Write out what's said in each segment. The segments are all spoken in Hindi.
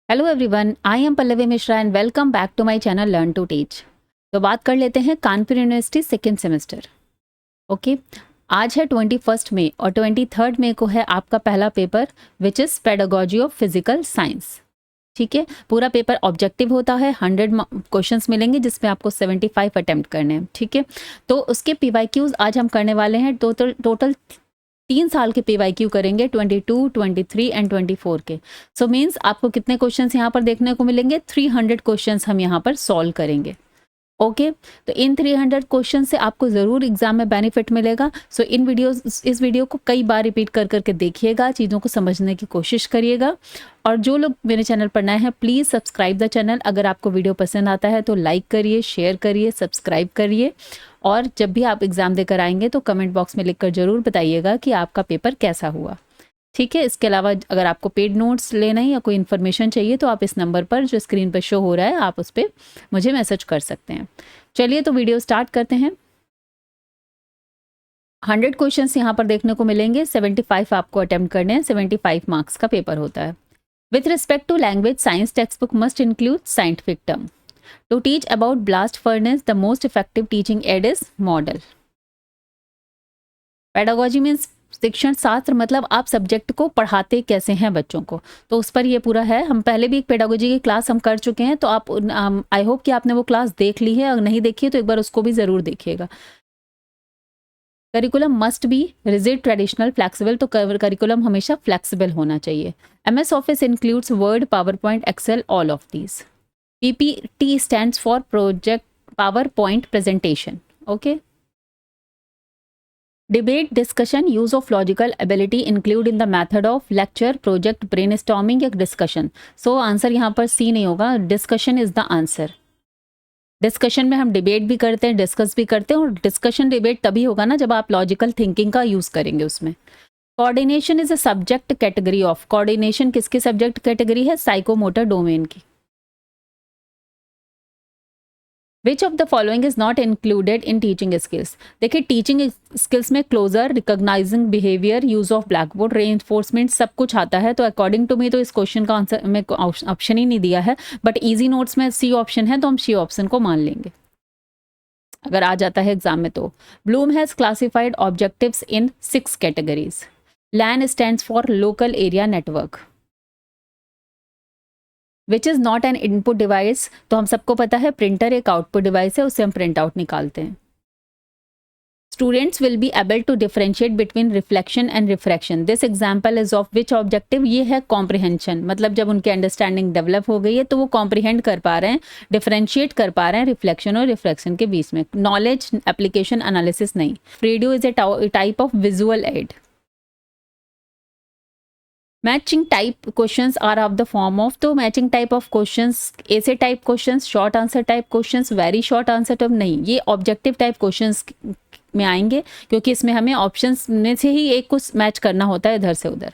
Hello everyone, I am Pallavi Mishra and welcome back to my channel learn to teach. तो बात कर लेते हैं Kanpur university second semester. Okay, आज है 21 मई और 23 मई को है आपका पहला paper which is pedagogy of physical science. ठीक है, पूरा पेपर ऑब्जेक्टिव होता है, 100 क्वेश्चंस मिलेंगे जिसमें आपको 75 अटेम्प्ट करने हैं। ठीक है, तो उसके पीवाईक्यूज आज हम करने वाले हैं। टोटल 3 साल के पीवाईक्यू करेंगे, 22, 23 एंड 24 के। सो मीन्स आपको कितने क्वेश्चंस यहाँ पर देखने को मिलेंगे? 300 क्वेश्चंस हम यहाँ पर सॉल्व करेंगे। ओके, तो इन 300 क्वेश्चन से आपको ज़रूर एग्जाम में बेनिफिट मिलेगा। सो इस वीडियो को कई बार रिपीट कर करके देखिएगा, चीज़ों को समझने की कोशिश करिएगा। और जो लोग मेरे चैनल पर नए हैं, प्लीज़ सब्सक्राइब द चैनल। अगर आपको वीडियो पसंद आता है तो लाइक करिए, शेयर करिए, सब्सक्राइब करिए। और जब भी आप एग्ज़ाम देकर आएंगे तो कमेंट बॉक्स में लिखकर ज़रूर बताइएगा कि आपका पेपर कैसा हुआ। ठीक है, इसके अलावा अगर आपको पेड नोट्स लेना है या कोई इन्फॉर्मेशन चाहिए तो आप इस नंबर पर जो स्क्रीन पर शो हो रहा है आप उस पर मुझे मैसेज कर सकते हैं। चलिए तो वीडियो स्टार्ट करते हैं। 100 क्वेश्चंस यहाँ पर देखने को मिलेंगे, 75 आपको अटेम्प्ट करने हैं, 75 मार्क्स का पेपर होता है। With respect to language, science textbook must include scientific term. To teach about blast furnace, the most effective teaching aid is model. Pedagogy means शिक्षण शास्त्र, मतलब आप सब्जेक्ट को पढ़ाते कैसे हैं बच्चों को, तो उस पर ये पूरा है। हम पहले भी एक पेडागोजी की क्लास हम कर चुके हैं, तो आप आई होप कि आपने वो क्लास देख ली है। अगर नहीं देखी है तो एक बार उसको भी ज़रूर देखिएगा। Curriculum must be rigid, traditional, flexible. तो करिकुलम हमेशा फ्लेक्सिबल होना चाहिए। MS Office includes Word, PowerPoint, Excel, all of these. PPT stands for project PowerPoint presentation. Okay, debate, discussion, use of logical ability include in the method of lecture, project, brainstorming या डिस्कशन। सो आंसर यहाँ पर सी नहीं होगा, discussion is the answer. Discussion में हम डिबेट भी करते हैं, डिस्कस भी करते हैं, और डिस्कशन डिबेट तभी होगा ना जब आप लॉजिकल थिंकिंग का यूज करेंगे उसमें। Coordination is a subject category of. Coordination किसकी सब्जेक्ट कैटेगरी है? साइकोमोटर डोमेन की। Which of the following is not included in teaching skills. देखिए, टीचिंग स्किल्स में closure, recognizing behaviour, use of blackboard, reinforcement सब कुछ आता है। तो अकॉर्डिंग टू मी तो इस क्वेश्चन का आंसर में ऑप्शन ही नहीं दिया है, बट इजी नोट्स में सी ऑप्शन है तो हम सी ऑप्शन को मान लेंगे अगर आ जाता है एग्जाम में तो। Bloom has classified objectives in 6 categories. LAN stands for local area network. Which is not an input device. तो हम सबको पता है प्रिंटर एक आउटपुट डिवाइस है, उससे हम प्रिंट आउट निकालते हैं। Students will be able to differentiate between reflection and refraction. This example is of which objective. ये है कॉम्प्रिहेंशन, मतलब जब उनकी अंडरस्टैंडिंग डेवलप हो गई है तो वो कॉम्प्रिहेंड कर पा रहे हैं, डिफरेंशिएट कर पा रहे हैं रिफ्लेक्शन और रिफ्रैक्शन के बीच में। नॉलेज, एप्लीकेशन, एनालिसिस नहीं। Radio is a type of visual aid. Matching type questions are of the form of. तो मैचिंग टाइप ऑफ क्वेश्चंस, ऐसे type questions, short answer type questions, very short answer type नहीं, ये ऑब्जेक्टिव टाइप क्वेश्चंस में आएंगे, क्योंकि इसमें हमें ऑप्शंस में से ही एक कुछ मैच करना होता है इधर से उधर।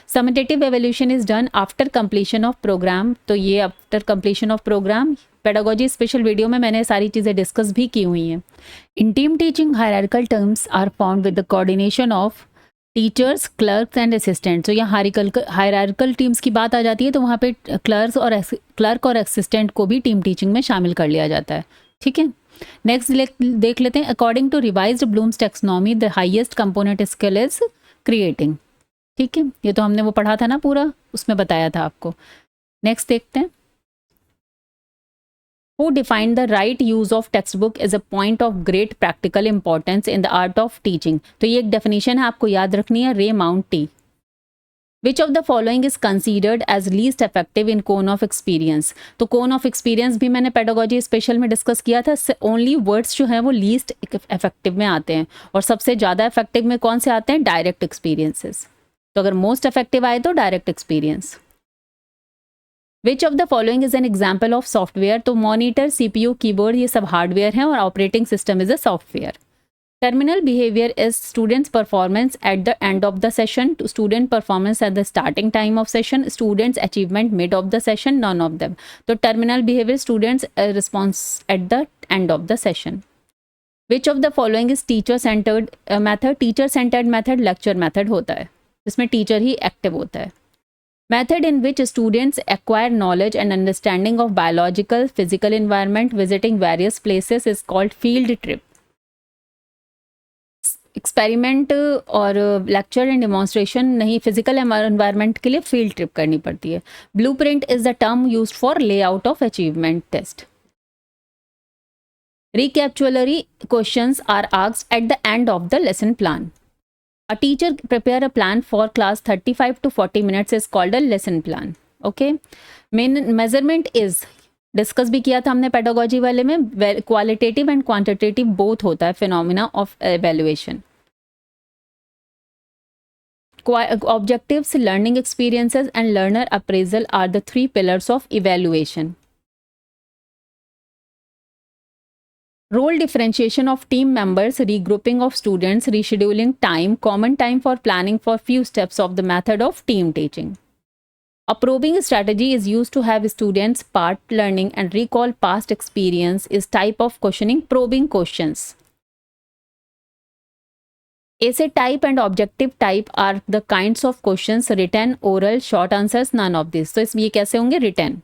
Summative evolution is done after completion of programme. तो ये after completion of programme. Pedagogy special video में मैंने सारी चीज़ें डिस्कस भी की हुई हैं। In team teaching, hierarchical terms are found with the coordination of teachers, clerks and assistant. तो यहाँ हायरार्किकल टीम्स की बात आ जाती है तो वहाँ पे क्लर्क और असिस्टेंट को भी टीम टीचिंग में शामिल कर लिया जाता है। ठीक है, नेक्स्ट देख लेते हैं। According to revised Bloom's taxonomy, the highest component skill is creating. ठीक है, ये तो हमने वो पढ़ा था ना पूरा, उसमें बताया था आपको। नेक्स्ट देखते हैं। Who defined the right use of textbook as a point of great practical importance in the art of teaching? तो ये एक definition है, आपको याद रखनी है, रे mount T. Which of the following is considered as least effective in cone of experience? तो cone of experience भी मैंने pedagogy स्पेशल में डिस्कस किया था। ओनली वर्ड्स जो हैं वो लीस्ट इफेक्टिव में आते हैं, और सबसे ज़्यादा इफेक्टिव में कौन से आते हैं? Direct experiences. तो अगर मोस्ट इफेक्टिव आए तो direct experience. Which of the following is an example of software? तो मॉनिटर, CPU, कीबोर्ड, ये सब हार्डवेयर हैं, और operating system is a software. Terminal behaviour is students performance at the end of the session, to student performance at the starting time of session, students achievement mid of the session, none of them. तो terminal behaviour, students response eight the end of the session. Which of the following is teacher centred method? Teacher centred method lecture method होता है, जिसमें टीचर ही एक्टिव होता है। Method in which students acquire knowledge and understanding of biological, physical environment visiting various places is called field trip. Experiment और लेक्चर एंड डिमॉन्स्ट्रेशन नहीं, फिजिकल एनवायरनमेंट के लिए फील्ड ट्रिप करनी पड़ती है. Blueprint is the term used for layout of achievement test. Recapitulatory questions are asked at the end of the lesson plan. A teacher prepare a plan for class 35 to 40 minutes is called a lesson plan. Okay. Main measurement is discuss भी किया था हमने पेडागोजी वाले में, क्वालिटेटिव एंड क्वांटिटेटिव बोथ होता है phenomena of evaluation. Objectives, learning experiences and learner appraisal are the three pillars of evaluation. Role differentiation of team members, regrouping of students, rescheduling time, common time for planning for few steps of the method of team teaching. A probing strategy is used to have students part learning and recall past experience is type of questioning, probing questions. Essay type and objective type are the kinds of questions written, oral, short answers, none of this. So ये कैसे होंगे? Written.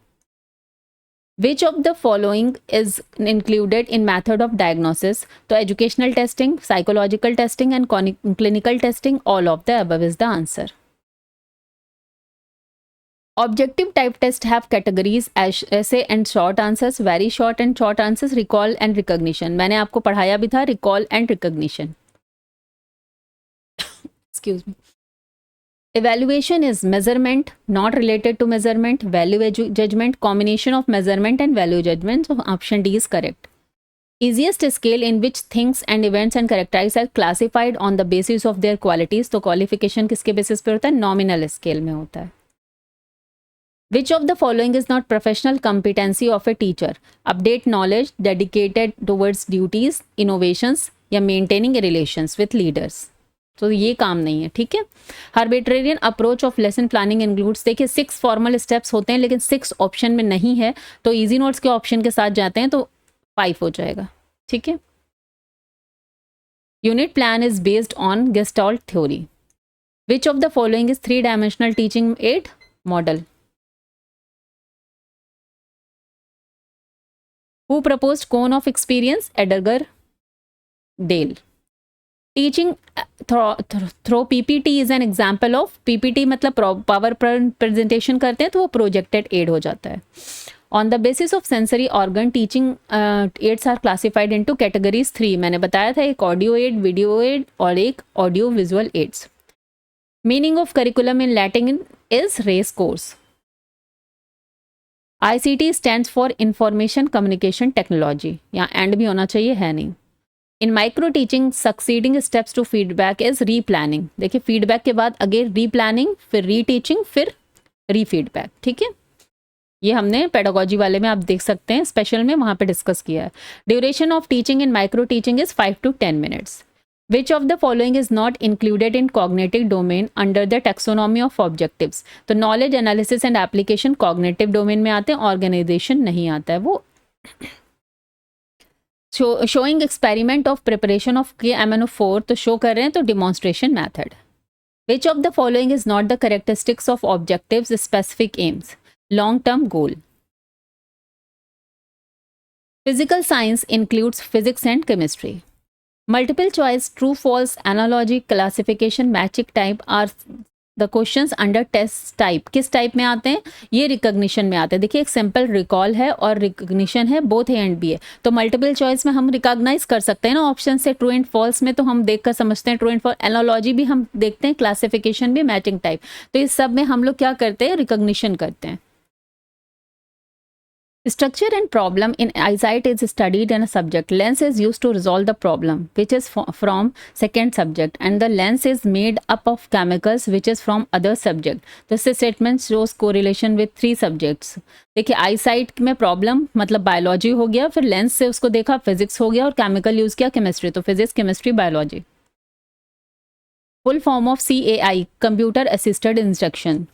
Which of the following is included in method of diagnosis? तो educational testing, psychological testing and clinical testing, all of the above is the answer. Objective type test have categories as essay and short answers, very short and short answers, recall and recognition. मैंने आपको पढ़ाया भी था recall and recognition. Excuse me. Evaluation is measurement, not related to measurement, value judgment, combination of measurement and value judgment. So option D is correct. Easiest scale in which things and events and characteristics are classified on the basis of their qualities. तो qualification किसके basis पे होता है? Nominal scale में होता है. Which of the following is not professional competency of a teacher? Update knowledge, dedicated towards duties, innovations या maintaining relations with leaders. तो ये काम नहीं है, ठीक है. Arbitrarian approach of lesson planning includes, देखिए 6 फॉर्मल स्टेप्स होते हैं लेकिन 6 ऑप्शन में नहीं है, तो इजी नोट्स के ऑप्शन के साथ जाते हैं तो 5 हो जाएगा, ठीक है. Unit plan is based on gestalt theory. Which of the following is 3-dimensional teaching add model? Who proposed cone of experience? Edgar Dale. Teaching through PPT is an example of, PPT मतलब पावर प्रेजेंटेशन करते हैं तो वो प्रोजेक्टेड एड हो जाता है. On the basis of sensory organ, teaching aids are classified into categories 3. मैंने बताया था, एक ऑडियो एड, वीडियो एड और एक audio visual ads. Meaning of curriculum in Latin is race course. ICT stands for Information Communication Technology. यहाँ एंड भी होना चाहिए, है नहीं. In micro teaching succeeding steps to feedback is replanning. देखिए फीडबैक के बाद अगेन रीप्लानिंग, फिर रीटीचिंग, फिर रीफीडबैक, ठीक है. ये हमने पेडागोजी वाले में आप देख सकते हैं, स्पेशल में वहाँ पे डिस्कस किया है. Duration of teaching in micro teaching is 5 to 10 minutes. Which of the following is not included in cognitive domain under the taxonomy of objectives? तो knowledge analysis and application cognitive domain में आते हैं, organization नहीं आता है वो. Showing experiment of preparation of KMNO4 तो show कर रहे हैं तो demonstration method. Which of the following is not the characteristics of objectives, specific aims? Long term goal. Physical science includes physics and chemistry. Multiple choice, true false, analogy, classification, matching type are the questions under test type. किस टाइप में आते हैं? ये रिकॉग्निशन में आते हैं. देखिए एक सिंपल रिकॉल है और रिकॉग्निशन है, बोथ ए एंड बी है. तो मल्टीपल चॉइस में हम रिकॉग्नाइज कर सकते हैं ना ऑप्शन से, ट्रू एंड फॉल्स में तो हम देखकर समझते हैं ट्रू एंड फॉल्स. एनालॉजी भी हम देखते हैं, क्लासिफिकेशन भी, मैचिंग टाइप. तो इस सब में हम लोग क्या करते हैं? रिकॉग्निशन करते हैं. Structure and problem in eyesight is studied in a subject. Lens is used to resolve the problem, which is from second subject, and the lens is made up of chemicals, which is from other subject. This statement shows correlation with 3 subjects. देखिए eyesight में problem मतलब biology हो गया, फिर lens से उसको देखा physics हो गया और chemical use किया chemistry, तो physics, chemistry, biology. Full form of CAI, computer assisted instruction.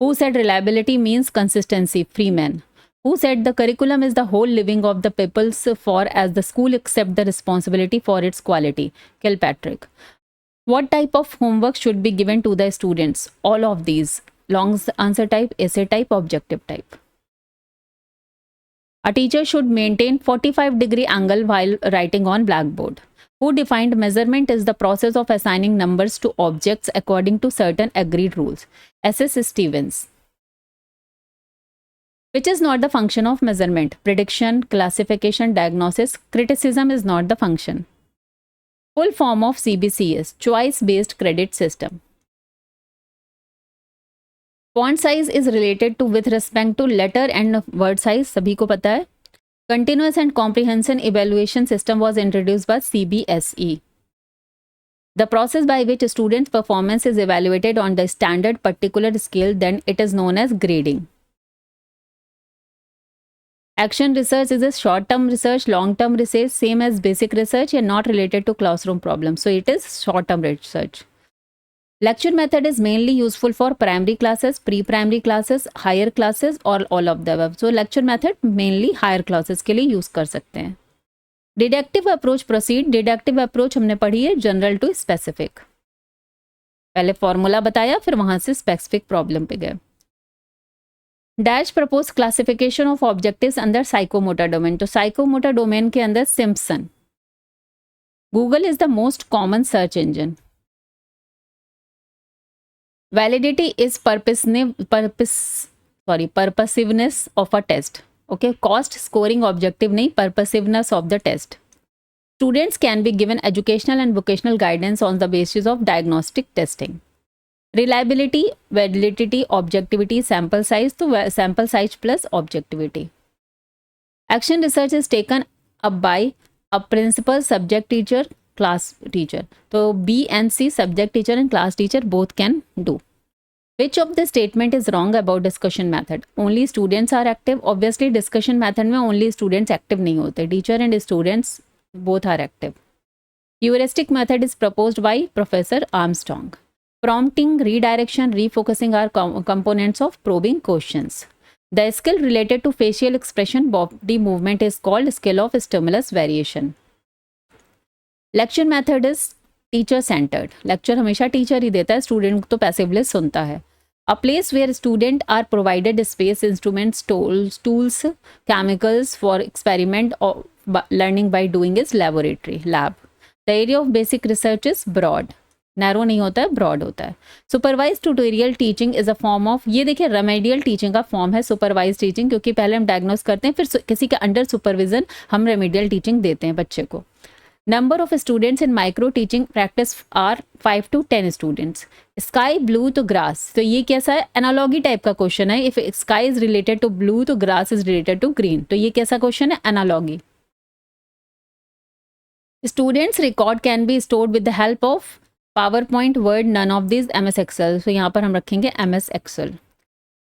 Who said reliability means consistency? Freeman. Who said the curriculum is the whole living of the peoples for as the school accept the responsibility for its quality? Kilpatrick. What type of homework should be given to the students? All of these. long answer type, essay type, objective type. A teacher should maintain 45-degree angle while writing on blackboard. Who defined measurement is the process of assigning numbers to objects according to certain agreed rules. S.S. Stevens. Which is not the function of measurement? Prediction, classification, diagnosis. Criticism is not the function. Full form of CBCS, choice-based credit system. Font size is related to with respect to letter and word size, सभी को पता है. Continuous and comprehensive evaluation system was introduced by CBSE. The process by which a student's performance is evaluated on the standard particular scale, then it is known as grading. Action research is a short-term research, long-term research, same as basic research and not related to classroom problems. So it is short-term research. Lecture method is mainly useful for primary classes, pre-primary classes, higher classes or all of the above. So lecture method mainly higher classes के लिए use कर सकते हैं. Deductive approach proceed. Deductive approach हमने पढ़ी है general to specific. पहले फॉर्मूला बताया फिर वहां से specific problem पे गए. Dash proposed classification of objectives under psychomotor domain. तो psychomotor domain के अंदर Simpson. Google is the most common search engine. Validity is purposiveness of a test. Okay, cost scoring objective नहीं, purposiveness of the test. Students can be given educational and vocational guidance on the basis of diagnostic testing. Reliability, validity, objectivity, sample size, तो sample size plus objectivity. Action research is taken up by a principal, subject teacher, class teacher. तो B and C, subject teacher and class teacher both can do. Which of the statement is wrong about discussion method? Only students are active. Obviously discussion method में only students active नहीं होते. Teacher and students both are active. Heuristic method is proposed by Professor Armstrong. Prompting, redirection, refocusing are components of probing questions. The skill related to facial expression, body movement is called skill of stimulus variation. Lecture method is teacher centred. Lecture हमेशा टीचर ही देता है, स्टूडेंट तो पैसिवली सुनता है. A place where student are provided space, instruments, tools, chemicals for experiment और learning by doing is laboratory, lab. The area of basic research is broad. Narrow नहीं होता है, ब्रॉड होता है. Supervise tutorial teaching is a form of, ये देखिए रेमेडियल टीचिंग का फॉर्म है सुपरवाइज टीचिंग, क्योंकि पहले हम डायग्नोस करते हैं फिर किसी के अंडर सुपरविजन हम रेमेडियल टीचिंग देते हैं बच्चे को. Number of students in micro teaching practice are 5 to 10 students. Sky blue to grass. तो ये कैसा है? Analogy टाइप का क्वेश्चन है. If sky is related to blue तो grass is related to green. तो ये कैसा क्वेश्चन है? Analogy. Students record can be stored with the help of PowerPoint, Word, none of these MS Excel. तो यहाँ पर हम रखेंगे MS Excel.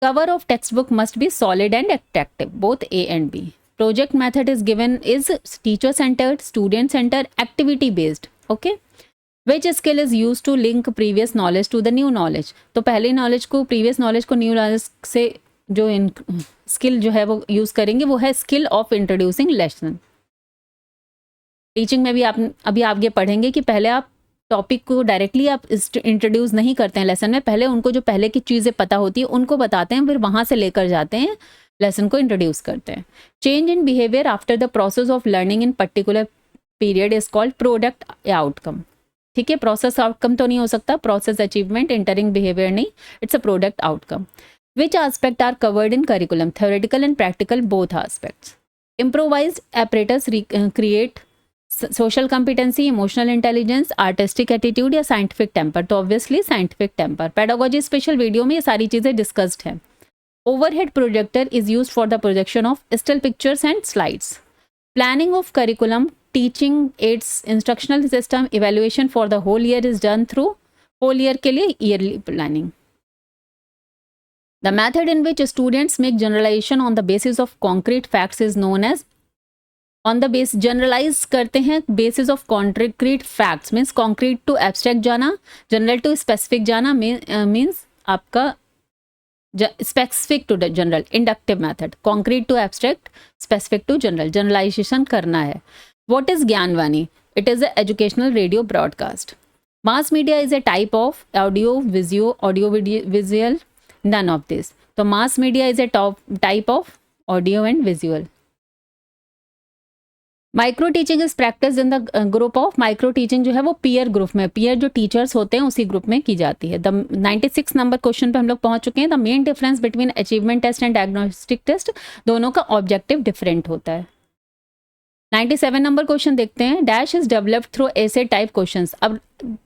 Cover of textbook must be solid and attractive, both A and B. Project method is given is teacher centered, student centered, activity based. Okay. Which skill is used to link previous knowledge to the new knowledge? तो पहले knowledge को, previous knowledge को new knowledge से जो skill जो है वो use करेंगे, वो है skill of introducing lesson. Teaching में भी आप अभी आगे पढ़ेंगे कि पहले आप टॉपिक को डायरेक्टली आप इंट्रोड्यूस नहीं करते हैं लेसन में, पहले उनको जो पहले की चीज़ें पता होती है उनको बताते हैं, फिर वहाँ से लेकर जाते हैं लेसन को इंट्रोड्यूस करते हैं. Change in behaviour after the process of learning in particular period is called product outcome. ठीक है, प्रोसेस आउटकम तो नहीं हो सकता, प्रोसेस अचीवमेंट, इंटरिंग बिहेवियर नहीं, it's a product outcome. Which aspect are covered in curriculum? Theoretical and practical both aspects. Improvised apparatus create social competency, emotional intelligence, artistic attitude या साइंटिफिक टेम्पर? तो obviously scientific temper. Pedagogy special video में ये सारी चीज़ें डिस्कस्ड हैं. Overhead projector is used for the projection of still pictures and slides. Planning of curriculum, teaching aids, instructional system, evaluation for the whole year is done through whole year के लिए yearly planning. The method in which students make generalization on the basis of concrete facts is known as on the base. generalize करते हैं basis of concrete facts means concrete to abstract जाना, general to specific जाना means आपका specific to general, inductive method. Concrete to abstract, specific to general, generalisation करना है. What is Gyanvani? It is a educational radio broadcast. Mass media is a type of audio visual None of this. तो mass media is a type of audio and visual. Micro teaching is practice in the group of, micro teaching जो है वो पीयर ग्रुप में, पीयर जो टीचर्स होते हैं उसी ग्रुप में की जाती है. द 96 नंबर क्वेश्चन पे हम लोग पहुंच चुके हैं. The main difference between achievement test and diagnostic test, दोनों का ऑब्जेक्टिव डिफरेंट होता है. 97 नंबर क्वेश्चन देखते हैं. डैश इज डेवलप्ड थ्रू ऐसे टाइप क्वेश्चंस. अब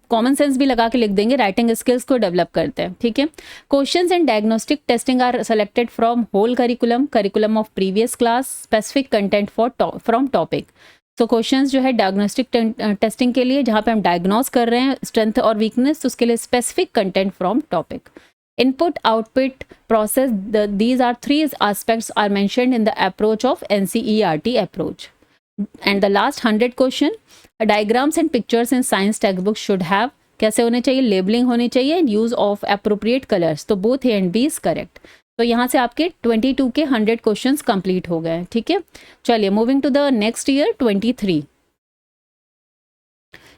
कॉमन सेंस भी लगा के लिख देंगे, राइटिंग स्किल्स को डेवलप करते हैं. ठीक है. Questions in diagnostic testing are selected from whole curriculum of previous class, specific content from topic. So questions जो है डायग्नोस्टिक टेस्टिंग के लिए, जहाँ पे हम डायग्नोस कर रहे हैं स्ट्रेंथ और वीकनेस, तो उसके लिए specific content from topic. Input output process, these are three aspects are mentioned in the approach of NCERT approach. And the last 100 question, diagrams and pictures in science textbook should have, कैसे होने चाहिए, लेबलिंग होनी चाहिए, यूज ऑफ अप्रोप्रिएट कलर्स. तो both A and B is correct. तो यहाँ से आपके 22 के 100 क्वेश्चंस कंप्लीट हो गए. ठीक है. चलिए moving to the next year 23.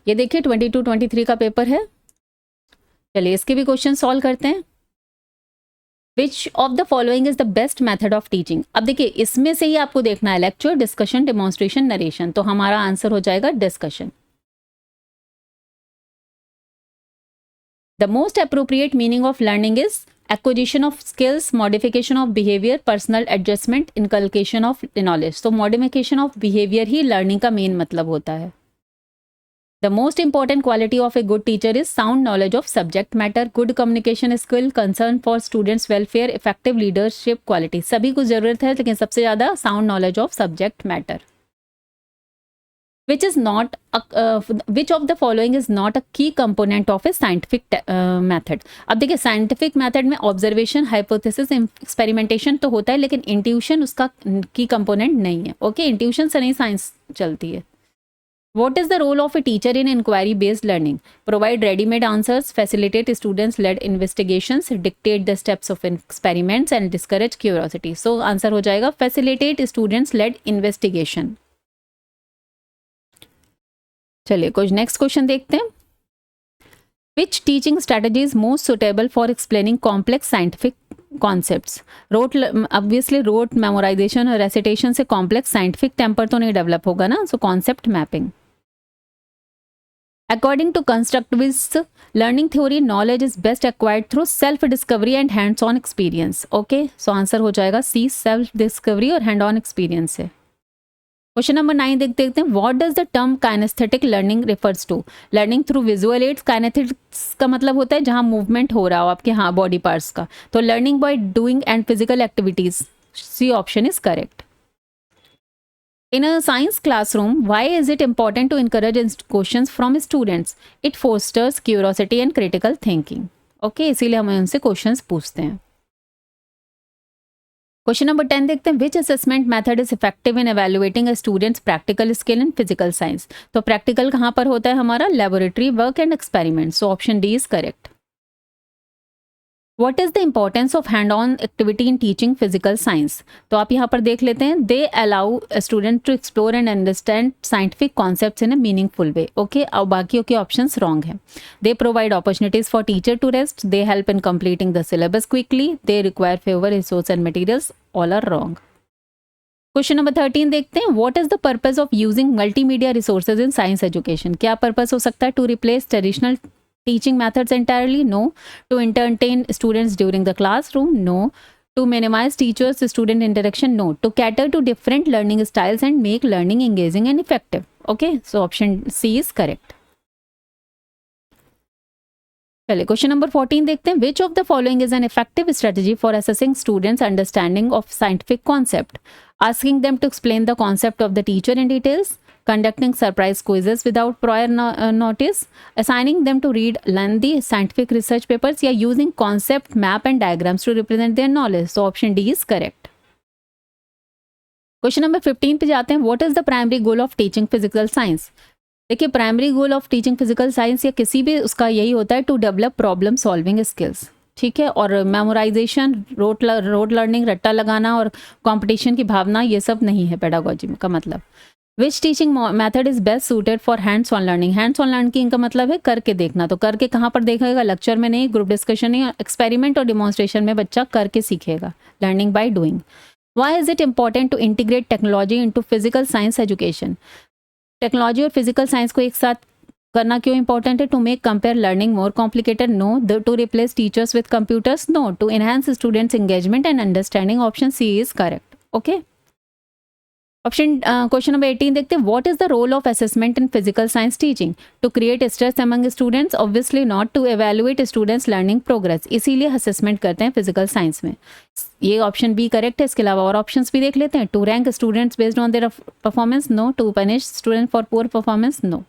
ये देखिए 22-23 का पेपर है. चलिए इसके भी क्वेश्चन सॉल्व करते हैं. Which of the following is the best method of teaching. अब देखिए इसमें से ही आपको देखना है लेक्चर, डिस्कशन, डेमोन्स्ट्रेशन, नरेशन. तो हमारा आंसर हो जाएगा discussion. The most appropriate meaning of learning is acquisition of skills, modification of behaviour, personal adjustment, inculcation of knowledge. तो मॉडिफिकेशन ऑफ बिहेवियर ही लर्निंग का मेन मतलब होता है. The most important quality of a good teacher is sound knowledge of subject matter, good communication skill, concern for students' welfare, effective leadership quality. सभी को जरूरत है, लेकिन सबसे ज़्यादा sound knowledge of subject matter. Which of the following is not a key component of a scientific method? अब देखिए scientific method में observation, hypothesis, experimentation तो होता है, लेकिन intuition उसका key component नहीं है. Okay, intuition से नहीं science चलती है. What is the role of a teacher in inquiry-based learning? Provide ready-made answers, facilitate students-led investigations, dictate the steps of experiments, and discourage curiosity. So answer हो जाएगा facilitate students-led investigation. चलिए कुछ next question देखते हैं. Which teaching strategy is most suitable for explaining complex scientific concepts? Obviously rote memorization और recitation से complex scientific temper तो नहीं develop होगा ना. So concept mapping. According to constructivist learning theory, knowledge is best acquired through self-discovery and hands-on experience. Okay, so answer हो जाएगा C, self-discovery और hand-on experience से. Question number 9 देखते हैं. What does the term kinesthetic learning refers to? Learning through visual aids. Kinetics का मतलब होता है जहाँ movement हो रहा हो आपके body parts का. तो learning by doing and physical activities. C option is correct. In a science classroom, why is it important to encourage questions from students? It fosters curiosity and critical thinking. Okay, इसीलिए हम उनसे questions पूछते हैं. Question number 10 देखते हैं. Which assessment method is effective in evaluating a student's practical skill in physical science? तो practical कहाँ पर होता है हमारा? Laboratory work and experiment. So option D is correct. What is the importance of hand-on activity in teaching physical science? तो आप यहाँ पर देख लेते हैं. They allow a student to explore and understand scientific concepts in a meaningful way. Okay, अब बाकियों के options wrong हैं. They provide opportunities for teacher to rest. They help in completing the syllabus quickly. They require favor resource and materials. All are wrong. Question number 13 देखते हैं. What is the purpose of using multimedia resources in science education? क्या purpose हो सकता है? To replace traditional teaching methods entirely? No. To entertain students during the classroom? No. To minimize teachers student interaction? No. To cater to different learning styles and make learning engaging and effective. Okay, so option C is correct. चलिए क्वेश्चन नंबर 14 देखते हैं. Which of the following is an effective strategy for assessing students' understanding of scientific concept? Asking them to explain the concept of the teacher in details, conducting surprise quizzes without prior notice, assigning them to read lengthy scientific research papers, या using concept map and diagrams to represent their knowledge. So option D is correct. Question number 15 पे जाते हैं. What is the primary goal of teaching physical science? देखिए primary goal of teaching physical science या किसी भी उसका यही होता है to develop problem solving skills. ठीक है, और मेमोराइजेशन, रोड लर्निंग, रट्टा लगाना और कंपटीशन की भावना, ये सब नहीं है पेडागोजी का मतलब. Which teaching method is best suited for hands on learning. Hands on learning का मतलब है करके देखना, तो करके कहाँ पर देखेगा, लेक्चर में नहीं, ग्रुप डिस्कशन नहीं, एक्सपेरिमेंट और डिमॉन्स्ट्रेशन में बच्चा करके सीखेगा, learning by doing. Why is it important to integrate technology into physical science education. Technology और फिजिकल साइंस को एक साथ करना क्यों इंपॉर्टेंट है? To make compare learning more complicated, no. To replace teachers with computers, no. To enhance students engagement and understanding, option C is correct. Okay, option question number 18 देखते हैं, what is the role of assessment in physical science teaching? To create stress among students, obviously not. To evaluate students learning progress, इसीलिए असेसमेंट करते हैं फिजिकल साइंस में। ये ऑप्शन बी करेक्ट है। इसके अलावा और ऑप्शंस भी देख लेते हैं। To rank students based on their performance, no. To punish student for poor performance, no.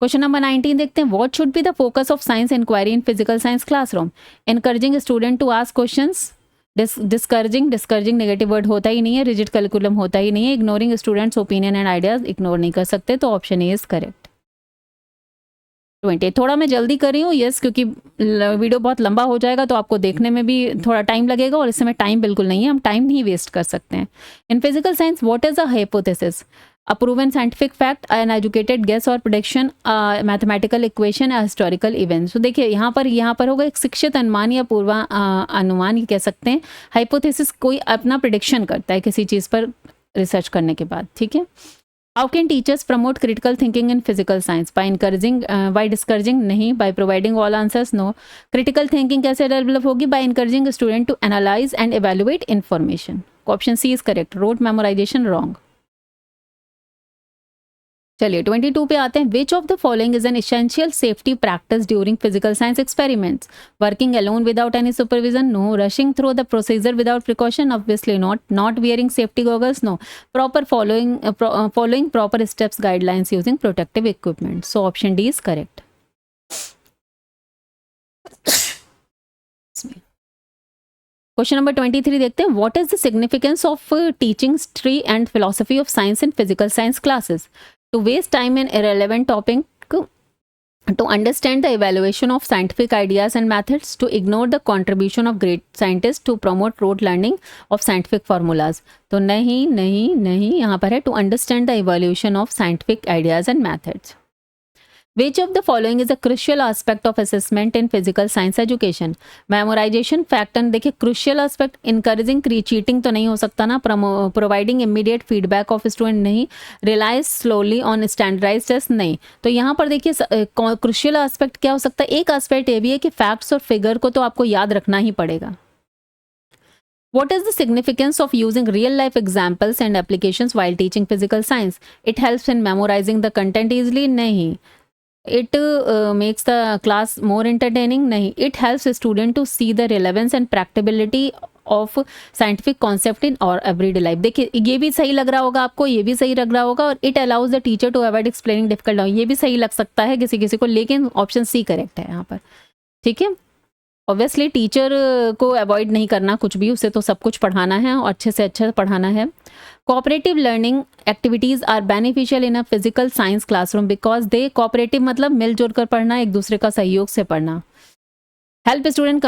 Question number 19 देखते हैं, what should be the focus of science inquiry in physical science classroom? Encouraging student to ask questions, discouraging negative word होता ही नहीं है, रिजिड करिकुलम होता ही नहीं है, ignoring students opinion and ideas, ignore नहीं कर सकते, तो ऑप्शन ए इज करेक्ट। 20 थोड़ा मैं जल्दी कर रही हूँ, यस, क्योंकि वीडियो बहुत लंबा हो जाएगा तो आपको देखने में भी थोड़ा टाइम लगेगा, और इस समय टाइम बिल्कुल नहीं है, हम टाइम नहीं वेस्ट कर सकते हैं। इन physical science what is a hypothesis? A proven scientific fact, an educated guess or prediction, a mathematical equation, a historical event। so देखिए यहाँ पर होगा एक शिक्षित अनुमान या अनुमान ये कह सकते हैं। हाइपोथेसिस कोई अपना प्रिडिक्शन करता है किसी चीज़ पर रिसर्च करने के बाद, ठीक है। How can teachers promote critical thinking in physical science? By encouraging, by discouraging, नहीं। By providing all answers, no. Critical thinking कैसे डेवलप होगी? By encouraging student to analyse and evaluate information, option C is correct. Rote memorisation, wrong. चलिए 22 पे आते हैं, which of the following is an essential safety practice during physical science experiments? Working alone without any supervision, no. Rushing through the procedure without precaution, obviously not. Not wearing safety goggles, no. Proper following proper steps guidelines using protective equipment, so option D is correct. Question number 23 देखते हैं, what is the significance of teaching history and philosophy of science in physical science classes? To waste time in irrelevant topic, to understand the evaluation of scientific ideas and methods, to ignore the contribution of great scientists, to promote rote learning of scientific formulas। तो नहीं नहीं नहीं, यहाँ पर है to understand the evaluation of scientific ideas and methods। Which of the following is a crucial aspect of assessment in physical science education? Memorization factor, देखिए crucial aspect, encouraging cheating तो नहीं हो सकता ना, providing immediate feedback of student नहीं, relies slowly on standardized test नहीं। तो यहाँ पर देखिए crucial aspect क्या हो सकता है? एक aspect ये भी है कि facts और figure को तो आपको याद रखना ही पड़ेगा। What is the significance of using real life examples and applications while teaching physical science? It helps in memorizing the content easily, नहीं। It makes the class more entertaining, नहीं। It helps a student to see the relevance and practicability of scientific concept in our everyday life। देखिए ये भी सही लग रहा होगा आपको, ये भी सही लग रहा होगा, और it allows the teacher to avoid explaining difficult terms, ये भी सही लग सकता है किसी किसी को, लेकिन ऑप्शन सी करेक्ट है यहाँ पर, ठीक है। ऑब्वियसली टीचर को अवॉइड नहीं करना कुछ भी, उसे तो सब कुछ पढ़ाना है और अच्छे से अच्छा पढ़ाना है। Cooperative learning activities are beneficial in a physical science classroom because they, cooperative मतलब मिलजुल कर पढ़ना, एक दूसरे का सहयोग से पढ़ना। Help student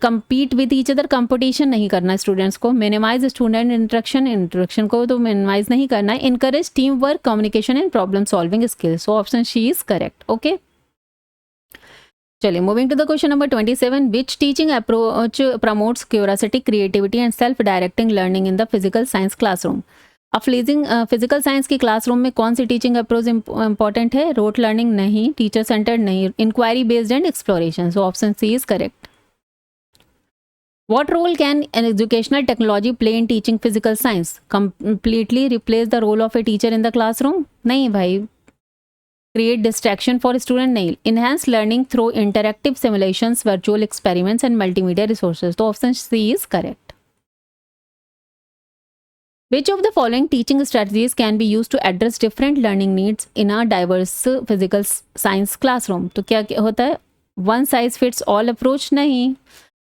compete with each other, competition नहीं करना स्टूडेंट्स को। मिनिमाइज स्टूडेंट इंट्रक्शन को तो मिनिमाइज नहीं करना है। Encourage team work, communication and problem solving skills, so option C is correct. Okay, चलिए moving to the question number 27, which teaching approach promotes curiosity, creativity and self directing learning in the physical science classroom? Physical science की क्लासरूम में कौन सी टीचिंग अप्रोच इंपॉर्टेंट है? रोट लर्निंग नहीं, टीचर सेंटर्ड नहीं, inquiry based and exploration, so option C is correct. What role can an educational technology play in teaching physical science? Completely replace the role of a teacher in the classroom? नहीं भाई। Create distraction for student? नहीं। Enhance learning through interactive simulations, virtual experiments and multimedia resources, तो option C is correct। Which of the following teaching strategies can be used to address different learning needs in a diverse physical science classroom? तो क्या होता है? One size fits all approach नहीं।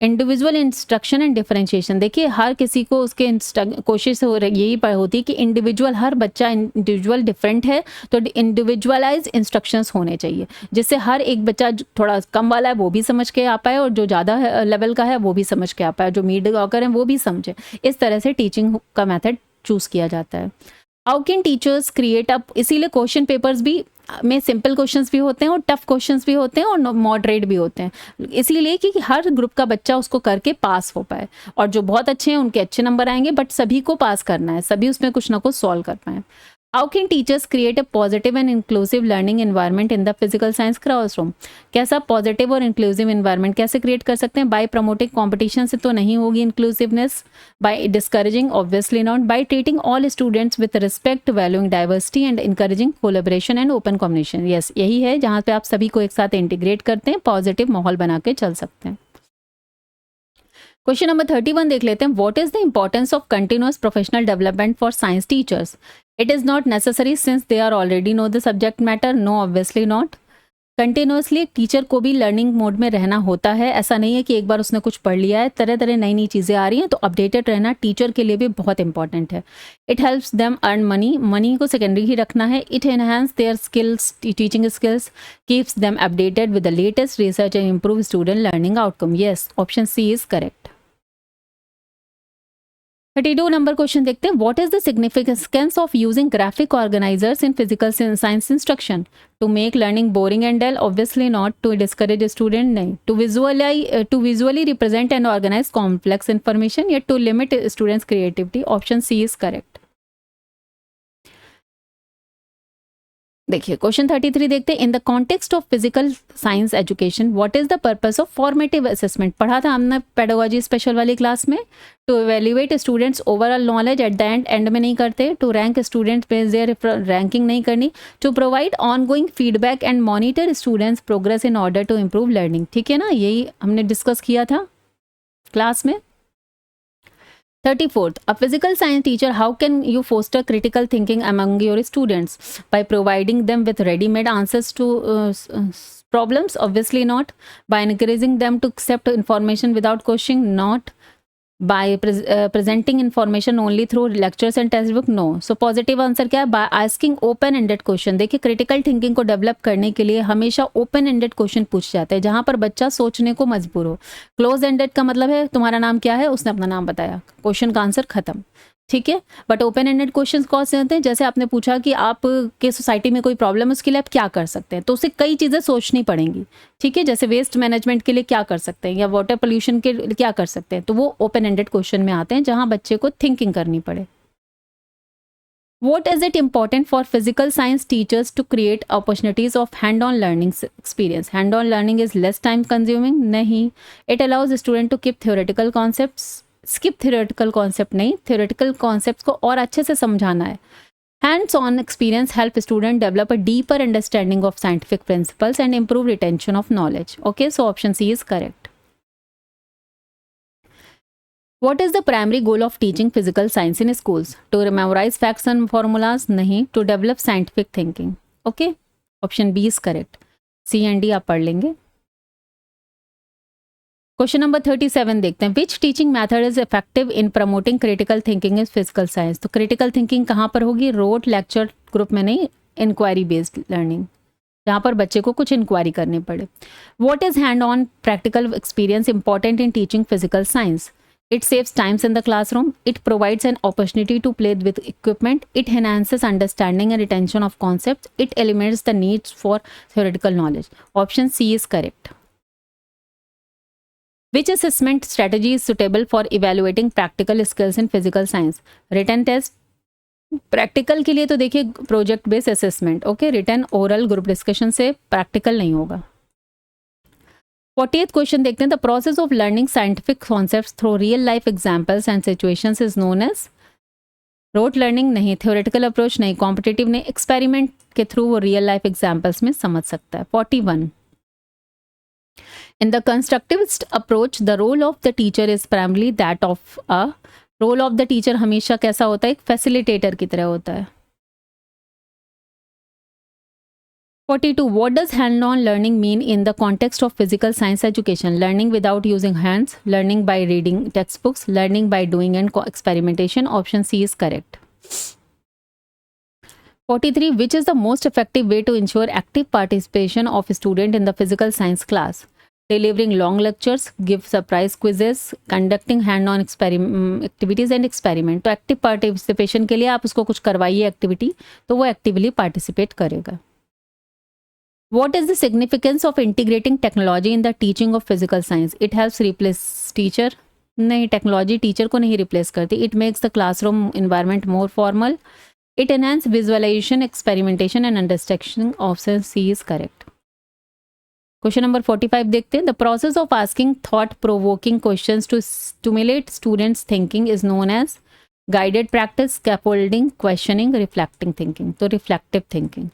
इंडिविजुअल इंस्ट्रक्शन एंड डिफरेंशिएशन, देखिए हर किसी को उसके कोशिश हो रही यही होती है कि इंडिविजुअल, हर बच्चा इंडिविजुअल डिफरेंट है, तो इंडिविजुअलाइज इंस्ट्रक्शंस होने चाहिए जिससे हर एक बच्चा थोड़ा कम वाला है वो भी समझ के आ पाए और जो ज़्यादा लेवल का है वो भी समझ के आ पाए, जो मीडियोकर है वो भी समझे। इस तरह से टीचिंग का मेथड चूज़ किया जाता है। How can teachers create up, इसीलिए क्वेश्चन पेपर्स भी में सिंपल क्वेश्चंस भी होते हैं और टफ क्वेश्चंस भी होते हैं और मॉडरेट भी होते हैं, इसीलिए कि हर ग्रुप का बच्चा उसको करके पास हो पाए, और जो बहुत अच्छे हैं उनके अच्छे नंबर आएंगे, बट सभी को पास करना है, सभी उसमें कुछ ना कुछ सॉल्व कर पाए। How can teachers create a positive and inclusive learning environment in the physical science classroom, कैसा पॉजिटिव और इंक्लूसिव एनवायरनमेंट कैसे क्रिएट कर सकते हैं? बाय प्रमोटिंग कॉम्पिटिशन से तो नहीं होगी inclusiveness, by discouraging obviously not, by treating all students with respect, valuing diversity and encouraging collaboration and open communication. Yes, यही है जहाँ पे आप सभी को एक साथ इंटीग्रेट करते हैं, पॉजिटिव माहौल बना के चल सकते हैं। क्वेश्चन नंबर 31 देख लेते हैं। What is the importance of continuous professional development for science teachers? It is not necessary since they are already know the subject matter. No, obviously not. Continuously teacher को भी लर्निंग मोड में रहना होता है, ऐसा नहीं है कि एक बार उसने कुछ पढ़ लिया है, तरह तरह नई नई चीज़ें आ रही हैं, तो अपडेटेड रहना टीचर के लिए भी बहुत इंपॉर्टेंट है। It helps them earn money, money को सेकेंडरी ही रखना है। It enhance their skills, teaching skills, keeps them updated with the latest research and improve student learning outcome. Yes, option C is correct. 32 number question देखते हैं। What is the significance of using graphic organisers in physical science instruction? To make learning boring and dull? Obviously not. To discourage student? नहीं। To visually represent and organise complex information, या to limit students creativity? Option C is correct. देखिए क्वेश्चन 33 देखते हैं। In the context of physical science education what is the purpose of formative assessment? पढ़ा था हमने पेडागोजी स्पेशल वाली क्लास में। To evaluate students overall knowledge at the end में नहीं करते। To rank students based their ranking नहीं करनी। To provide ongoing feedback and monitor students progress in order to improve learning. ठीक है ना, यही हमने डिस्कस किया था क्लास में। 34th, a physical science teacher, how can you foster critical thinking among your students? By providing them with ready-made answers to problems? Obviously not. By encouraging them to accept information without questioning? Not. By presenting information only through lectures and textbook? No. So positive answer क्या है? By asking open-ended question. देखिए critical thinking को develop करने के लिए हमेशा open-ended question पूछ जाते हैं, जहाँ पर बच्चा सोचने को मजबूर हो। Close-ended का मतलब है तुम्हारा नाम क्या है, उसने अपना नाम बताया, क्वेश्चन का आंसर खत्म। ठीक है, बट ओपन एंडेड क्वेश्चन कौन से होते हैं? जैसे आपने पूछा कि आपके सोसाइटी में कोई प्रॉब्लम है, उसके लिए आप क्या कर सकते हैं, तो उसे कई चीज़ें सोचनी पड़ेंगी। ठीक है, जैसे वेस्ट मैनेजमेंट के लिए क्या कर सकते हैं, या वाटर पोल्यूशन के लिए क्या कर सकते हैं, तो वो ओपन एंडेड क्वेश्चन में आते हैं, जहां बच्चे को थिंकिंग करनी पड़े। What is it important for physical science teachers to create opportunities of hand-on learning experience? Hand-on learning is less time consuming? नहीं. It allows the student to keep theoretical concepts. Skip theoretical concept नहीं, theoretical concepts को और अच्छे से समझाना है. Hands-on experience help student develop a deeper understanding of scientific principles and improve retention of knowledge. Okay, so option C is correct. What is the primary goal of teaching physical science in schools? To memorize facts and formulas? नहीं. To develop scientific thinking. Okay, option B is correct. C and D आप पढ़ लेंगे. क्वेश्चन नंबर 37 देखते हैं. Which teaching method is effective in promoting critical thinking in physical science? तो क्रिटिकल थिंकिंग कहाँ पर होगी? रोट लेक्चर ग्रुप में नहीं, इंक्वायरी बेस्ड लर्निंग, जहाँ पर बच्चे को कुछ इंक्वायरी करनी पड़े. What is hand on practical experience important in teaching physical science? It saves times in the classroom. It provides an opportunity to play with equipment. It enhances understanding and retention of concepts. It eliminates the needs for theoretical knowledge. Option C is correct. Which assessment strategy is suitable for evaluating practical skills in physical science? Written test. Practical के लिए तो देखिए project based assessment. Okay, written oral group discussion से प्रैक्टिकल नहीं होगा. 40th क्वेश्चन देखते हैं. The process of learning scientific concepts through real life examples and situations is known as? Rote learning नहीं, थ्योरेटिकल अप्रोच नहीं, कॉम्पिटिटिव नहीं, एक्सपेरिमेंट के थ्रू वो रियल लाइफ एग्जांपल्स में समझ सकता है. 41. In the constructivist approach the role of the teacher is primarily that of a? Role of the teacher हमेशा कैसा होता है? एक फैसिलिटेटर की तरह होता है. 42. What does hand-on learning mean in the context of physical science education? Learning without using hands, learning by reading textbooks, learning by doing and experimentation. Option C is correct. 43. Which is the most effective way to ensure active participation of a student in the physical science class? delivering long lectures, give surprise quizzes, conducting hand-on activities and experiment. तो एक्टिव पार्टिसिपेशन के लिए आप उसको कुछ करवाइए एक्टिविटी, तो वो एक्टिवली पार्टिसिपेट करेगा. What is the significance of integrating technology in the teaching of physical science? It helps replace teacher. नहीं, टेक्नोलॉजी टीचर को नहीं रिप्लेस करती. It makes the classroom environment more formal. It enhance visualisation, experimentation and understanding of sense. C is correct. Question number 45 देखते हैं. The process of asking thought provoking questions to stimulate students thinking is known as guided practice, scaffolding, questioning, reflecting thinking. तो रिफ्लेक्टिव थिंकिंग.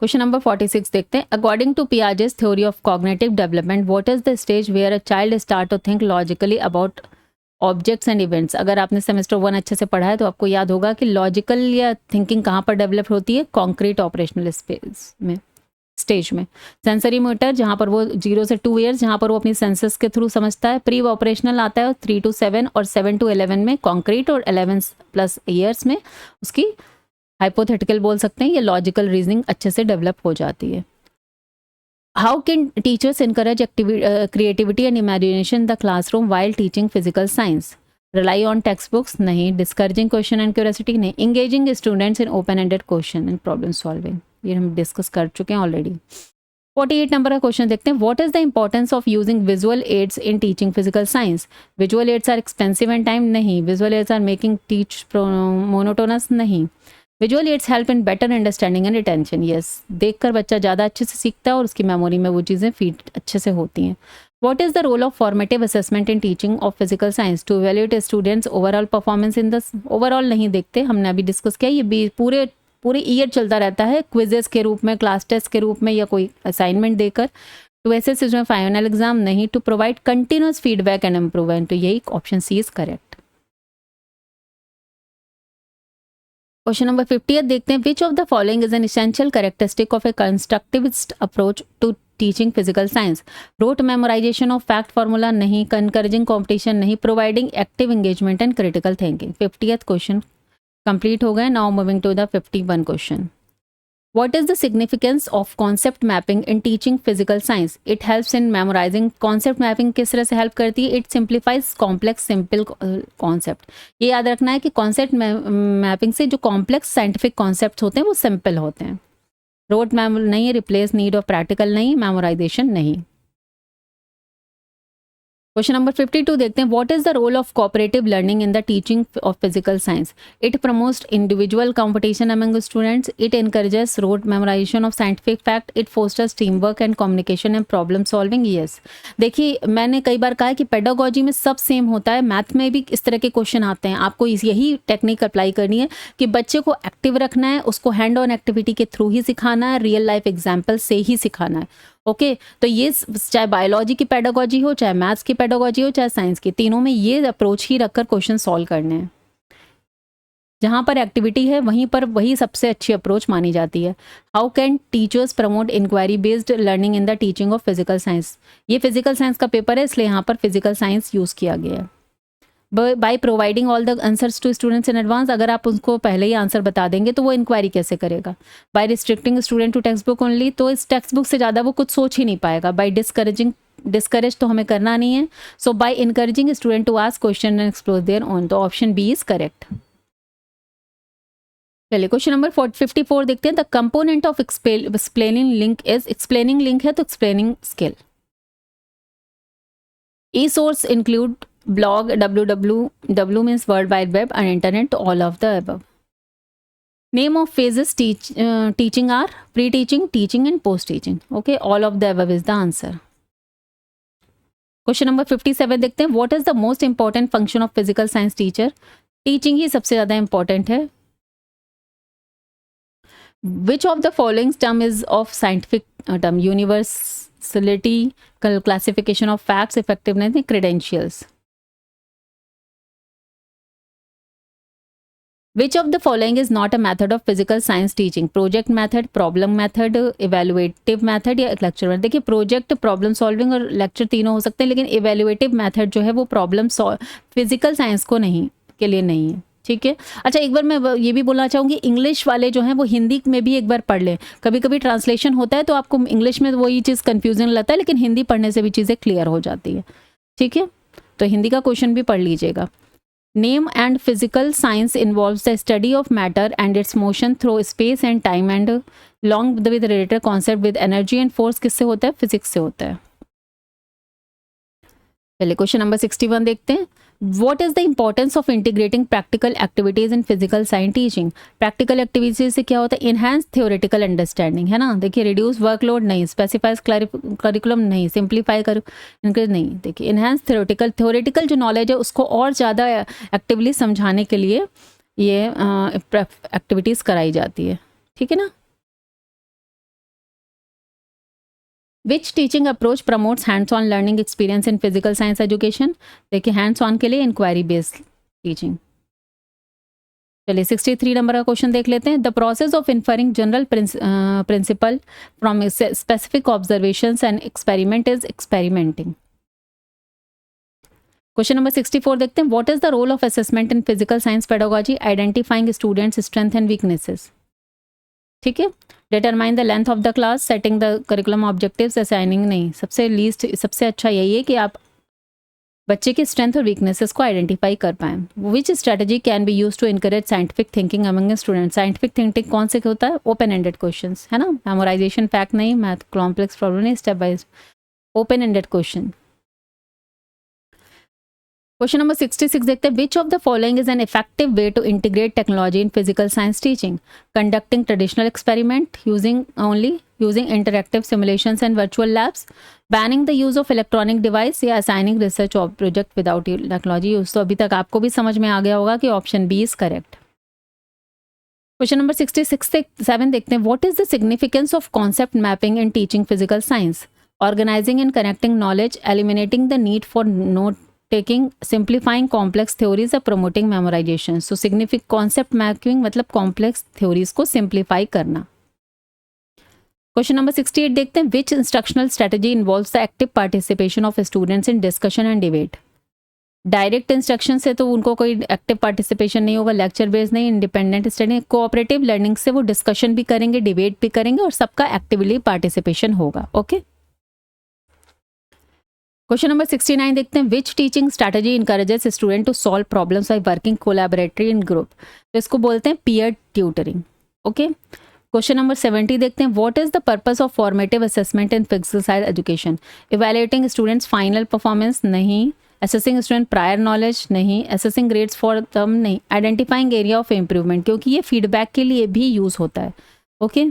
क्वेश्चन नंबर 46 देखते हैं. According to Piaget's theory of cognitive development, what is the stage where a child start to think logically about objects and events. अगर आपने सेमेस्टर 1 अच्छे से पढ़ा है तो आपको याद होगा कि लॉजिकल या थिंकिंग कहाँ पर डेवलप होती है. कॉन्क्रीट ऑपरेशनल स्पेस में, स्टेज में. सेंसरी मोटर जहाँ पर वो 0 से 2 ईयर्स जहाँ पर वो अपनी सेंसेस के थ्रू समझता है. प्री ऑपरेशनल आता है 3 to 7 और 7 to 11 में कॉन्क्रीट, और 11+ ईयर्स में उसकी हाइपोथेटिकल बोल सकते हैं, ये लॉजिकल रीजनिंग अच्छे से डेवलप हो जाती है. How can teachers encourage creativity and imagination in the classroom while teaching physical science. Rely on text books नहीं. डिस्करेजिंग क्वेश्चन एंड क्यूरियोसिटी नहीं. Engaging students in open ended question and problem solving, ये हम डिस्कस कर चुके हैं ऑलरेडी. 48 नंबर का क्वेश्चन देखते हैं. What is the importance of using visual aids in teaching physical science. Visual aids are expensive and time नहीं. Visual aids are making teach monotonous नहीं. Visual aids help in better understanding and retention. Yes, देखकर बच्चा ज़्यादा अच्छे से सीखता है और उसकी मेमोरी में वो चीज़ें फीड अच्छे से होती हैं. What is the role of formative assessment in teaching of physical science. To evaluate students overall performance in the. Overall नहीं देखते, हमने अभी डिस्कस किया. ये पूरे ईयर चलता रहता है, क्विजेस के रूप में, क्लास टेस्ट के रूप में, या कोई असाइनमेंट देकर. टू असेस इसमें फाइनल एग्जाम नहीं. To provide continuous feedback and improvement. तो यही option C is correct. Question number 50 देखते हैं. Which of the following is an essential characteristic of a constructivist approach to teaching physical science. Rote memorisation of fact formula नहीं. कनकरेजिंग कॉम्पिटिशन नहीं. Providing active engagement and critical thinking. 50th question complete हो गए. Now moving to the 51 question. What is the significance of concept mapping in teaching physical science? It helps in memorizing. Concept mapping किस तरह से help करती है? It simplifies complex simple concept. ये याद रखना है कि concept mapping से जो complex scientific concepts होते हैं वो simple होते हैं. Rote memory नहीं है, replace need of practical नहीं, memorization नहीं. क्वेश्चन नंबर 52 देखते हैं. What is the role of cooperative learning in the teaching of physical science. It promotes individual competition among students. It encourages rote memorisation of scientific fact. It fosters team work and communication and problem solving. Yes, देखिए मैंने कई बार कहा है कि पेडागोजी में सब सेम होता है, मैथ में भी इस तरह के क्वेश्चन आते हैं. आपको यही टेक्निक अप्लाई करनी है कि बच्चे को एक्टिव रखना है, उसको हैंड ऑन एक्टिविटी के थ्रू ही सिखाना है, रियल लाइफ एग्जाम्पल से ही सिखाना है. ओके तो ये चाहे बायोलॉजी की पेडागोजी हो, चाहे मैथ्स की पेडागोजी हो, चाहे साइंस की, तीनों में ये अप्रोच ही रखकर क्वेश्चन सॉल्व करने हैं. जहाँ पर एक्टिविटी है वहीं पर वही सबसे अच्छी अप्रोच मानी जाती है. How can teachers promote inquiry based learning in the teaching of physical science. ये फिजिकल साइंस का पेपर है इसलिए यहाँ पर फिजिकल साइंस यूज़ किया गया है. By providing all the answers to students in advance. अगर आप उनको पहले ही आंसर बता देंगे तो वो इंक्वायरी कैसे करेगा. By restricting student to text book only. तो इस टेक्स्ट बुक से ज़्यादा वो कुछ सोच ही नहीं पाएगा. बाय डिस्करेज तो हमें करना नहीं है. So by encouraging student to ask question and explore their own. तो ऑप्शन बी इज करेक्ट. चलिए क्वेश्चन नंबर 54 देखते हैं. The component of explaining link is. Explaining link है तो explaining skill. E source include blog, www means world wide web, and internet, all of the above. Name of phases teaching are pre-teaching, teaching and post-teaching. Okay, all of the above is the answer. Question number 57 देखते हैं. What is the most important function of physical science teacher? Teaching ही सबसे ज़्यादा important है. Which of the following term is of scientific term? Universality, classification of facts, effectiveness, credentials. Which of the following is not a method of physical science teaching? Project method, problem method, evaluative method या lecture method. देखिए प्रोजेक्ट, प्रॉब्लम सॉल्विंग और लेक्चर तीनों हो सकते हैं, लेकिन evaluative method जो है वो प्रॉब्लम फिजिकल साइंस को नहीं के लिए नहीं है. ठीक है। अच्छा, एक बार मैं ये भी बोलना चाहूँगी, इंग्लिश वाले जो हैं वो हिंदी में भी एक बार पढ़ लें। कभी कभी ट्रांसलेशन होता है तो आपको इंग्लिश में वही चीज़ कन्फ्यूजन लगता है, लेकिन हिंदी पढ़ने से भी चीज़ें क्लियर हो जाती है। ठीक है, तो हिंदी का क्वेश्चन भी पढ़ लीजिएगा। Name and physical science involves the study of matter and it's motion through space and time and long with related concept with energy and force किससे होता है? फिजिक्स से होता है। चलिए क्वेश्चन नंबर 61 देखते हैं। What is the importance of integrating practical activities in physical science teaching? Practical activities से क्या होता है? इनहेंस थ्योरेटिकल अंडरस्टैंडिंग, है ना। देखिए, रिड्यूस वर्कलोड नहीं, स्पेसिफाइज करिकुलम नहीं, सिंप्लीफाई कर इंक्रीज नहीं। देखिए, इनहेंस थ्योरेटिकल जो नॉलेज है उसको और ज़्यादा एक्टिवली समझाने के लिए ये एक्टिविटीज़ कराई जाती है। ठीक है ना। Which teaching approach promotes hands on learning experience in physical science education? देखिए, हैंड्स ऑन के लिए इंक्वायरी बेस्ड टीचिंग। चलिए 63 नंबर का क्वेश्चन देख लेते हैं। The process of inferring general principle from specific observations and experiment is experimenting. Question number 64 देखते हैं। What is the role of assessment in physical science pedagogy? Identifying students strength and weaknesses. ठीक है। Determine the length of the class, setting the curriculum objectives, assigning नहीं। सबसे अच्छा यही है कि आप बच्चे की स्ट्रेंथ और वीकनेसेस को आइडेंटिफाई कर पाएं। Which strategy can be use to encourage scientific thinking among student? Scientific thinking कौन से होता है? ओपन एंडेड क्वेश्चंस, है ना। मेमोराइजेशन फैक्ट नहीं, मैथ कॉम्प्लेक्स प्रॉब्लम नहीं, step by open ended question. Question number 66 देखते हैं। Which of the following is an effective way to integrate technology in physical science teaching? Conducting traditional experiment, using interactive simulations and virtual labs, banning the use of electronic device, या assigning research project without technology use. तो अभी तक आपको भी समझ में आ गया होगा कि option B is correct. Question number 67 देखते हैं। What is the significance of concept mapping in teaching physical science? Organising and connecting knowledge, eliminating the need for note taking, simplifying complex theories, या promoting memorisation. So significant concept mapping मतलब कॉम्प्लेक्स थ्योरीज को सिंप्लीफाई करना। क्वेश्चन नंबर 68 देखते हैं। Which instructional strategy involves the active participation of students in discussion and debate? Direct instruction से तो उनको कोई एक्टिव पार्टिसिपेशन नहीं होगा, लेक्चर बेस्ड नहीं, इंडिपेंडेंट स्टडी। कोऑपरेटिव लर्निंग से वो डिस्कशन भी करेंगे, डिबेट भी करेंगे और सबका एक्टिवली पार्टिसिपेशन होगा। ओके। क्वेश्चन नंबर 69 देखते हैं। Which teaching strategy encourages student to solve problems by working collaboratory in group? तो इसको बोलते हैं peer tutoring. Okay. Question number 70 देखते हैं। What is the purpose of formative assessment in physical science education? Evaluating students final performance नहीं, असेसिंग स्टूडेंट प्रायर नॉलेज नहीं, असेसिंग ग्रेड्स फॉर दम नहीं, आइडेंटिफाइंग एरिया ऑफ इम्प्रूवमेंट, क्योंकि ये फीडबैक के लिए भी यूज होता है। Okay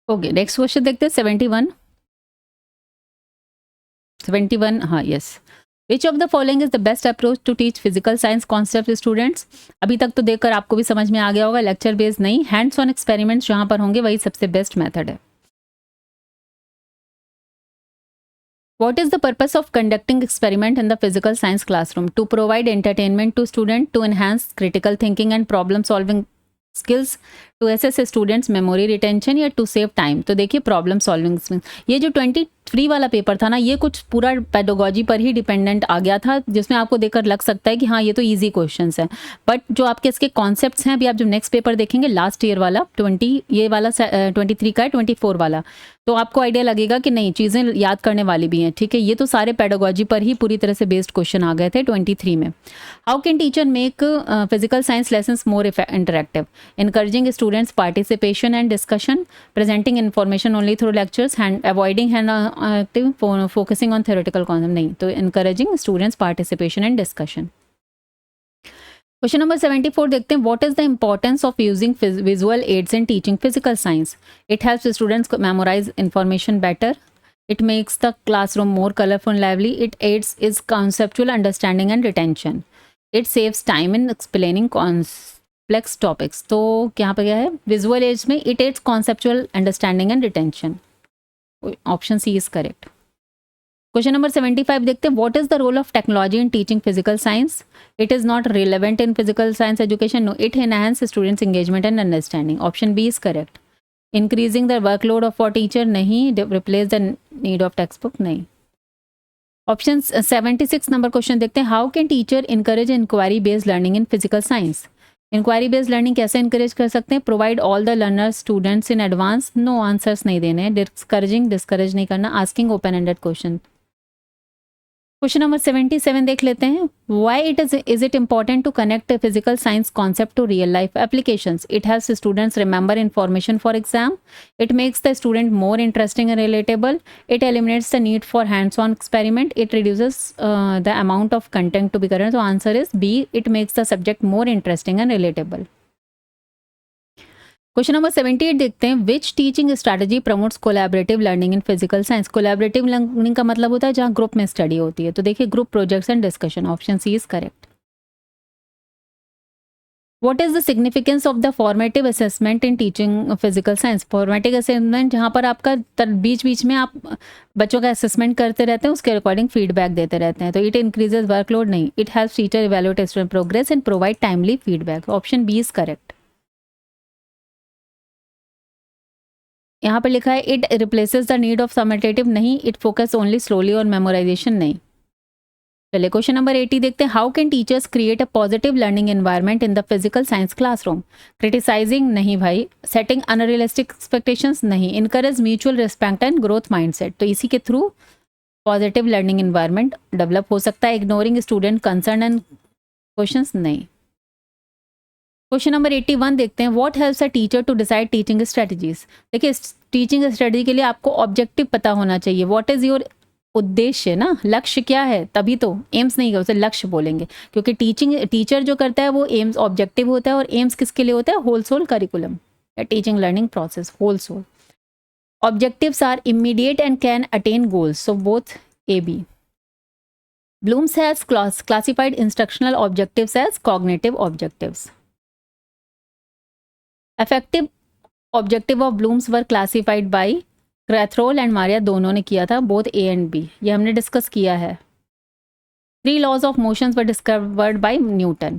okay. नेक्स्ट क्वेश्चन देखते हैं 71 हाँ yes. Which of the following is the best approach to teach physical science concept students? अभी तक तो देखकर आपको भी समझ में आ गया होगा, लेक्चर बेस्ड नहीं, हैंड्स ऑन एक्सपेरिमेंट्स जहां पर होंगे वही सबसे बेस्ट मेथड है। What is the purpose of conducting experiment in the physical science classroom? To provide entertainment to student, to enhance critical thinking and problem solving skills, to assess students memory retention, या to save time? तो देखिए प्रॉब्लम सॉल्विंग, ये जो 23 वाला पेपर था ना, ये कुछ पूरा पेडागोजी पर ही डिपेंडेंट आ गया था, जिसमें आपको देखकर लग सकता है कि हाँ ये तो इजी क्वेश्चंस हैं, बट जो आपके इसके कॉन्सेप्ट्स हैं, अभी आप जो नेक्स्ट पेपर देखेंगे लास्ट ईयर वाला 20 ये वाला 23 का है, 24 वाला, तो आपको आइडिया लगेगा कि नहीं चीज़ें याद करने वाली भी हैं। ठीक है, ये तो सारे पेडागोजी पर ही पूरी तरह से बेस्ड क्वेश्चन आ गए थे 23 में। How can teacher make physical science lessons more interactive? encouraging students participation and discussion, presenting information only through lectures, avoiding hand active focusing on theoretical concept नहीं, तो encouraging students participation and discussion। Question number 74 देखते हैं। What is the importance of using visual aids in teaching physical science? It helps students memorise information better, it makes the classroom more colourful lively, it aids is conceptual understanding and retention, it saves time in explaining complex topics. तो यहाँ पर क्या है? विजुअल एड्स में it aids conceptual understanding and retention. Option C is correct. Question number 75 देखते हैं। What is the role of technology in teaching physical science? It is not relevant in physical science education, no, it enhance students engagement and understanding. Option B is correct. Increasing the workload of for teacher नहीं, replace the need of text book नहीं। ऑप्शन 76 नंबर क्वेश्चन देखते हैं, how can teacher encourage inquiry based learning in physical science. Inquiry based learning कैसे इंकरेज कर सकते हैं, provide all the learner students in advance, no answers नहीं देने हैं, डिस्करेज नहीं करना, asking open ended question. Question number 77 देख लेते हैं, why is it important to connect physical science concept to real life applications. It helps students remember information for exam, it makes the student more interesting and relatable, it eliminates the need for hands on experiment, it reduces the amount of content to be covered. तो answer is B, it makes the subject more interesting and relatable. Question number 78 देखते हैं, which teaching strategy promotes collaborative learning in physical science. Collaborative learning का मतलब होता है जहाँ ग्रुप में स्टडी होती है। तो देखिए group projects and discussion, option C is correct. What is the significance of the formative assessment in teaching physical science. Formative assessment जहाँ पर आपका बीच बीच में आप बच्चों का असेसमेंट करते रहते हैं, उसके अकॉर्डिंग फीडबैक देते रहते हैं। तो इट इंक्रीजेज वर्कलोड नहीं, it helps teacher evaluate student progress and provide timely feedback, option B is correct. यहाँ पर लिखा है it replaces the need of summative नहीं, इट फोकस ओनली स्लोली और मेमोराइजेशन नहीं। चलिए क्वेश्चन नंबर 80 देखते हैं, how can teachers create a positive learning environment in the physical science classroom. Criticising नहीं भाई, सेटिंग अनरियलिस्टिक एक्सपेक्टेशंस नहीं, encourage mutual respect and growth mindset. तो इसी के through positive learning environment develop हो सकता है। Ignoring student concern and questions नहीं। क्वेश्चन नंबर 81 देखते हैं, what helps a teacher to decide teaching strategies. देखिए टीचिंग स्ट्रेटजी के लिए आपको ऑब्जेक्टिव पता होना चाहिए, व्हाट इज योर उद्देश्य ना, लक्ष्य क्या है, तभी तो एम्स नहीं है उसे लक्ष्य बोलेंगे, क्योंकि टीचर जो करता है वो एम्स ऑब्जेक्टिव होता है, और एम्स किसके लिए होता है, होल सोल करिकुलम या teaching learning process whole soul. Objectives are immediate and can attain goals, so both A B. Bloom's has classified instructional objectives as cognitive objectives. Effective objective of Bloom's were classified by Krathwohl and Maria, दोनों ने किया था, both A and B, ये हमने डिस्कस किया है। 3 laws of motions were discovered by Newton.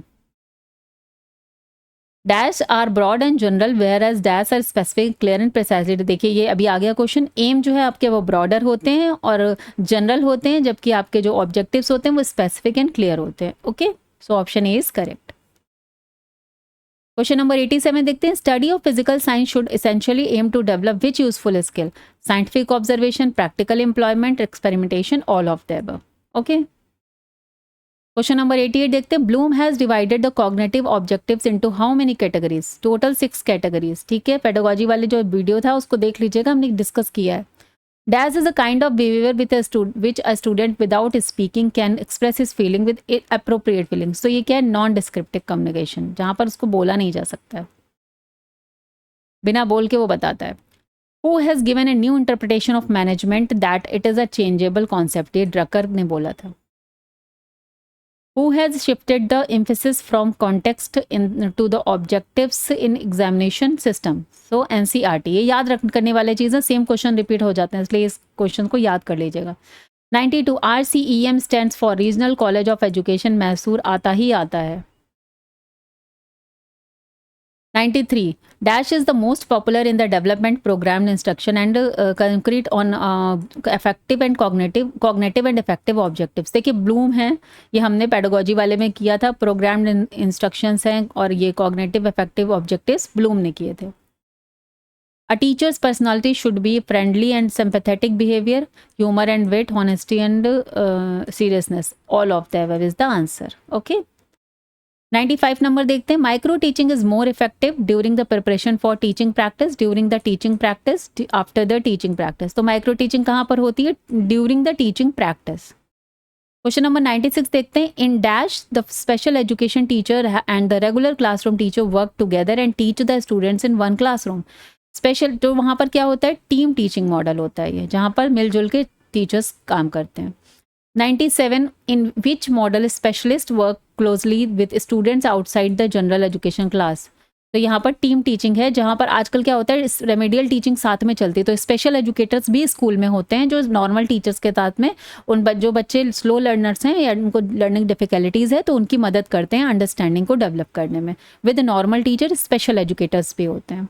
Dash are broad and general whereas dash are specific, clear and precisely। देखिए ये अभी आ गया क्वेश्चन, एम जो है आपके वो ब्रॉडर होते हैं और जनरल होते हैं, जबकि आपके जो ऑब्जेक्टिव्स होते हैं वो स्पेसिफिक एंड क्लियर होते हैं। Okay, so option A is correct. Question number 87 देखते हैं, study of physical science should essentially aim to develop which useful skill. Scientific observation, practical employment, experimentation, all of the above. Okay, question number 88 देखते हैं, Bloom has divided the cognitive objectives into how many categories. Total 6 categories. ठीक है, पेडागोजी वाले जो वीडियो था उसको देख लीजिएगा, हमने डिस्कस किया है। Dash is a kind of behaviour which a student without speaking can express his feeling with appropriate feelings. तो ये क्या है, नॉन डिस्क्रिप्टिव कम्युनिकेशन, जहां पर उसको बोला नहीं जा सकता है, बिना बोल के वो बताता है। Who has given a new interpretation of management that it is a changeable concept? ये ड्रकर ने बोला था। Who has shifted the emphasis from context to the objectives in examination system? So NCERT। ये याद करने वाले चीज़ें, सेम क्वेश्चन रिपीट हो जाते हैं, इसलिए इस क्वेश्चन को याद कर लीजिएगा। 92 RCEM stands for regional college of education, Mysore आता ही आता है। 93 Dash is the most popular in the development program instruction and concrete on effective and cognitive and effective objectives। देखिए ब्लूम है, ये हमने पेडागोजी वाले में किया था, प्रोग्राम इंस्ट्रक्शंस हैं, और ये कॉग्निटिव इफेक्टिव ऑब्जेक्टिव्स ब्लूम ने किए थे। A teacher's personality should be friendly and sympathetic behavior, humor and wit, honesty and seriousness, all of the above is the answer। Okay, 95 number देखते हैं, micro teaching is more effective during the preparation for teaching practice, during the teaching practice, after the teaching practice. तो माइक्रो टीचिंग कहाँ पर होती है, during the teaching practice. Question number 96 देखते हैं, in dash the special education teacher and the regular classroom teacher work together and teach the students in one classroom. Special तो वहाँ पर क्या होता है, टीम टीचिंग मॉडल होता है ये, जहाँ पर मिलजुल के टीचर्स काम करते हैं। 97 in which model specialist work closely with students outside the general education class. तो यहाँ पर टीम टीचिंग है, जहाँ पर आजकल क्या होता है, रेमेडियल टीचिंग साथ में चलती है, तो स्पेशल एजुकेटर्स भी स्कूल में होते हैं जो नॉर्मल टीचर्स के साथ में जो बच्चे स्लो लर्नर्स हैं या उनको लर्निंग डिफिकल्टीज़ है तो उनकी मदद करते हैं अंडरस्टैंडिंग को डेवलप करने में। With normal teacher special educators भी होते हैं।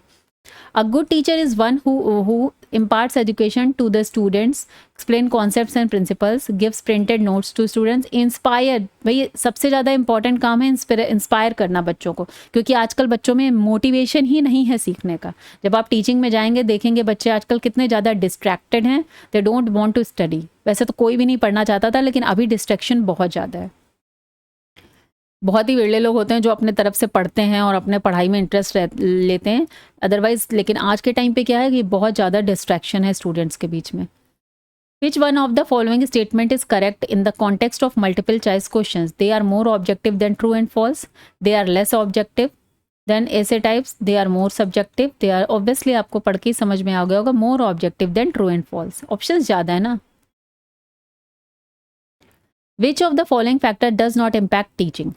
A good teacher is one who imparts education to the students, explain concepts and principles, gives printed notes to students, inspire। भाई सबसे ज़्यादा इंपॉर्टेंट काम है इंस्पायर करना बच्चों को, क्योंकि आजकल बच्चों में मोटिवेशन ही नहीं है सीखने का। जब आप टीचिंग में जाएंगे देखेंगे बच्चे आजकल कितने ज़्यादा डिस्ट्रैक्टेड हैं, they don't want to study. वैसे तो कोई भी नहीं पढ़ना चाहता था, लेकिन अभी डिस्ट्रैक्शन बहुत ज़्यादा है। बहुत ही विरले लोग होते हैं जो अपने तरफ से पढ़ते हैं और अपने पढ़ाई में इंटरेस्ट लेते हैं अदरवाइज। लेकिन आज के टाइम पे क्या है कि बहुत ज़्यादा डिस्ट्रैक्शन है स्टूडेंट्स के बीच में। Which one of the following statement is correct in the context of multiple choice questions? They are more objective than true and false, they are less objective than ऐसे types, they are more subjective, they are. Obviously आपको पढ़ के ही समझ में आ गया होगा, more objective than true and false. Option ज़्यादा है ना। Which of the following factor does not impact teaching?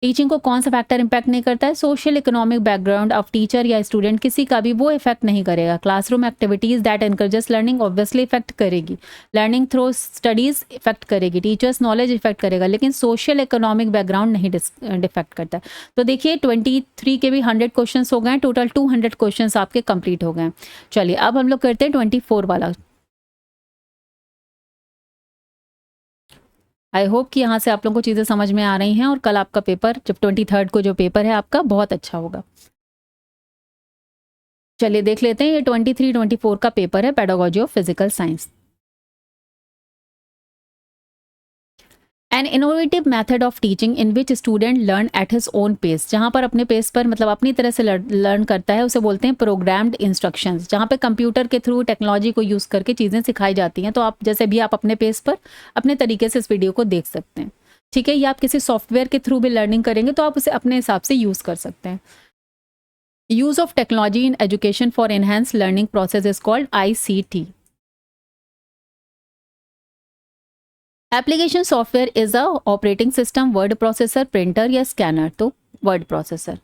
Teaching को कौन सा फैक्टर इंपैक्ट नहीं करता है? Social economic background of teacher या स्टूडेंट, किसी का भी वो इफेक्ट नहीं करेगा। Classroom activities that encourages learning obviously effect करेगी। लर्निंग थ्रू स्टडीज इफेक्ट करेगी। टीचर्स नॉलेज इफेक्ट करेगा, लेकिन सोशल इकोनॉमिक बैकग्राउंड नहीं डिफेक्ट करता है। तो देखिए 23 के भी 100 क्वेश्चन हो गए, टोटल 200 क्वेश्चन आपके कंप्लीट हो गए। चलिए अब हम लोग करते हैं 24 वाला। आई होप कि यहाँ से आप लोगों को चीज़ें समझ में आ रही हैं, और कल आपका पेपर जब 23 को जो पेपर है आपका बहुत अच्छा होगा। चलिए देख लेते हैं, ये 23-24 का पेपर है, pedagogy of physical science. An innovative method of teaching in which student learn at his own pace, जहाँ पर अपने पेस पर मतलब अपनी तरह से लर्न करता है, उसे बोलते हैं प्रोग्राम्ड इंस्ट्रक्शंस। जहाँ पे कंप्यूटर के थ्रू टेक्नोलॉजी को यूज़ करके चीज़ें सिखाई जाती हैं। तो आप जैसे भी आप अपने पेस पर अपने तरीके से इस वीडियो को देख सकते हैं, ठीक है। या आप किसी सॉफ्टवेयर के थ्रू भी लर्निंग करेंगे तो आप उसे अपने हिसाब से यूज़ कर सकते हैं। Use of technology in education for enhance learning process is called ICT। Application software is a operating system, word processor, printer या स्कैनर? तो word processor.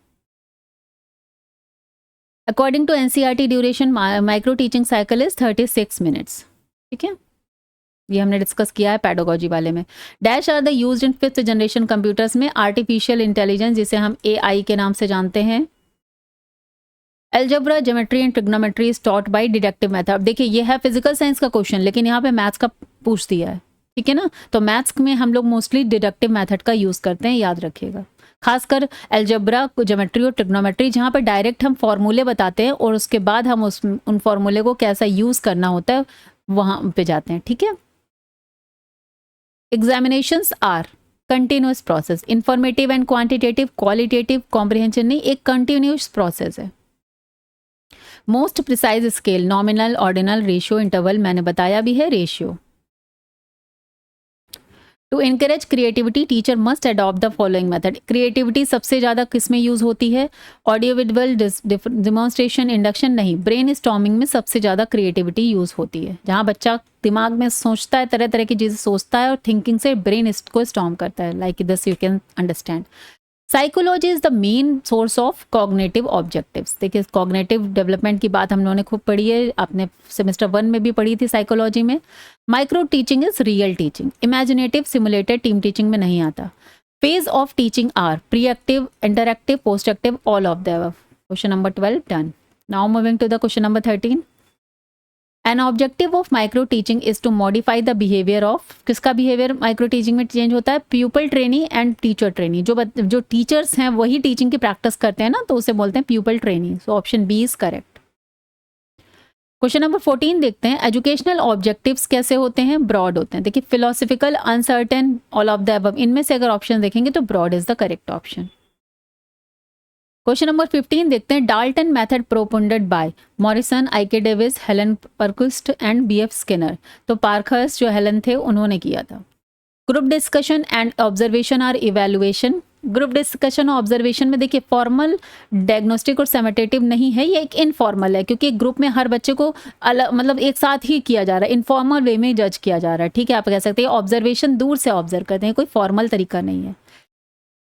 According to NCERT duration micro teaching cycle is 36 minutes, ठीक है। ये हमने डिस्कस किया है पेडागोजी वाले में। Dash are the used in 5th generation computers में? आर्टिफिशियल इंटेलिजेंस, जिसे हम AI के नाम से जानते हैं। Algebra, geometry and trigonometry is taught by deductive method. देखिए ये है फिजिकल साइंस का क्वेश्चन, लेकिन यहाँ पे मैथ्स का पूछ दिया है, ठीक है ना। तो मैथ्स में हम लोग मोस्टली डिडक्टिव मेथड का यूज़ करते हैं, याद रखिएगा। खासकर एल्जेब्रा, ज्योमेट्री और ट्रिग्नोमेट्री, जहाँ पर डायरेक्ट हम फॉर्मूले बताते हैं और उसके बाद हम उन फॉर्मूले को कैसा यूज़ करना होता है वहाँ पे जाते हैं, ठीक है। Examinations are continuous process, informative and quantitative, qualitative, comprehension नहीं, एक कंटिन्यूस प्रोसेस है। Most precise scale, nominal, ordinal, ratio, interval, मैंने बताया भी है ratio. To encourage creativity teacher must adopt the following method. Creativity सबसे ज़्यादा किस में यूज़ होती है? ऑडियो विजुअल, डिमॉन्स्ट्रेशन, इंडक्शन नहीं, ब्रेन स्टॉर्मिंग में सबसे ज़्यादा क्रिएटिविटी यूज़ होती है। जहाँ बच्चा दिमाग में सोचता है, तरह तरह की चीज़ें सोचता है और थिंकिंग से ब्रेन को स्टॉर्म करता है। Like this you can understand. Psychology is the main source of cognitive objectives. देखिए कॉग्निटिव डेवलपमेंट की बात हम लोगों ने खूब पढ़ी है, आपने सेमेस्टर 1 में भी पढ़ी थी साइकोलॉजी में। Micro teaching is real teaching, imaginative, simulated, team teaching में नहीं आता। Phase of teaching are pre active, interactive, post active, all of the above. Question number 12 done. Now moving to the question number 13। An objective of micro teaching is to modify the behaviour of, किसका बिहेवियर माइक्रो टीचिंग में चेंज होता है? Pupil trainee and teacher trainee. जो टीचर्स हैं वही टीचिंग की प्रैक्टिस करते हैं ना, तो उसे बोलते हैं pupil trainee. So option B is correct. Question number 14 देखते हैं। एजुकेशनल ऑब्जेक्टिव्स कैसे होते हैं? ब्रॉड होते हैं। देखिए philosophical, uncertain, all of the above, इनमें से अगर ऑप्शन देखेंगे तो broad is the correct option. Question number 15 देखते हैं। Dalton method propounded by Morrison, IK Davis, Helen Parkhurst and BF Skinner. तो पार्खर्स्ट जो हेलन थे उन्होंने किया था। Group discussion and observation are evaluation. Group discussion और ऑब्जर्वेशन में देखिए फॉर्मल, डायग्नोस्टिक और सेमेटेटिव नहीं है, ये एक इनफॉर्मल है, क्योंकि ग्रुप में हर बच्चे को अलग मतलब एक साथ ही किया जा रहा है, इनफॉर्मल वे में जज किया जा रहा है, ठीक है। आप कह सकते हैं ऑब्जर्वेशन दूर से ऑब्जर्व करते हैं, कोई फॉर्मल तरीका नहीं है।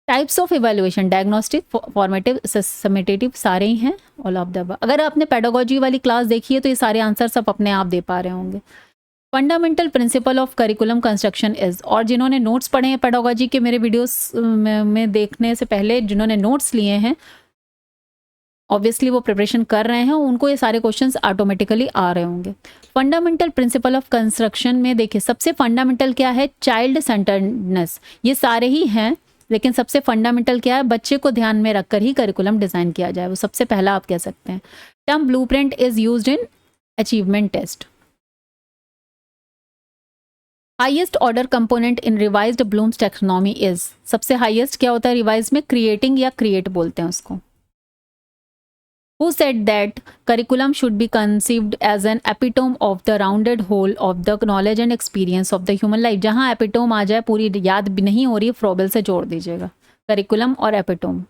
Types of evaluation, diagnostic, formative, summative, सारे ही हैं, ऑल ऑफ द अबव। अगर आपने पेडागोजी वाली क्लास देखी है तो ये सारे आंसर्स आप अपने आप दे पा रहे होंगे। Fundamental principle of curriculum construction is, और जिन्होंने नोट्स पढ़े हैं पेडागोजी के मेरे वीडियोस में देखने से पहले, जिन्होंने नोट्स लिए हैं ऑब्वियसली वो प्रिपरेशन कर रहे हैं, उनको ये सारे क्वेश्चंस ऑटोमेटिकली आ रहे होंगे। फंडामेंटल प्रिंसिपल ऑफ कंस्ट्रक्शन में देखिए सबसे फंडामेंटल क्या है, चाइल्ड सेंटर्डनेस। ये सारे ही हैं, लेकिन सबसे फंडामेंटल क्या है, बच्चे को ध्यान में रखकर ही करिकुलम डिज़ाइन किया जाए, वो सबसे पहला आप कह सकते हैं। Term blueprint is used in achievement test. Highest order component in revised Bloom's taxonomy is, सबसे हाईएस्ट क्या होता है रिवाइज में, क्रिएटिंग या क्रिएट बोलते हैं उसको। Who said that curriculum should be conceived as an epitome of the rounded whole of the knowledge and experience of the human life? जहाँ epitome आ जाए, पूरी याद भी नहीं हो रही, फ्रोबेल से जोड़ दीजिएगा curriculum और epitome।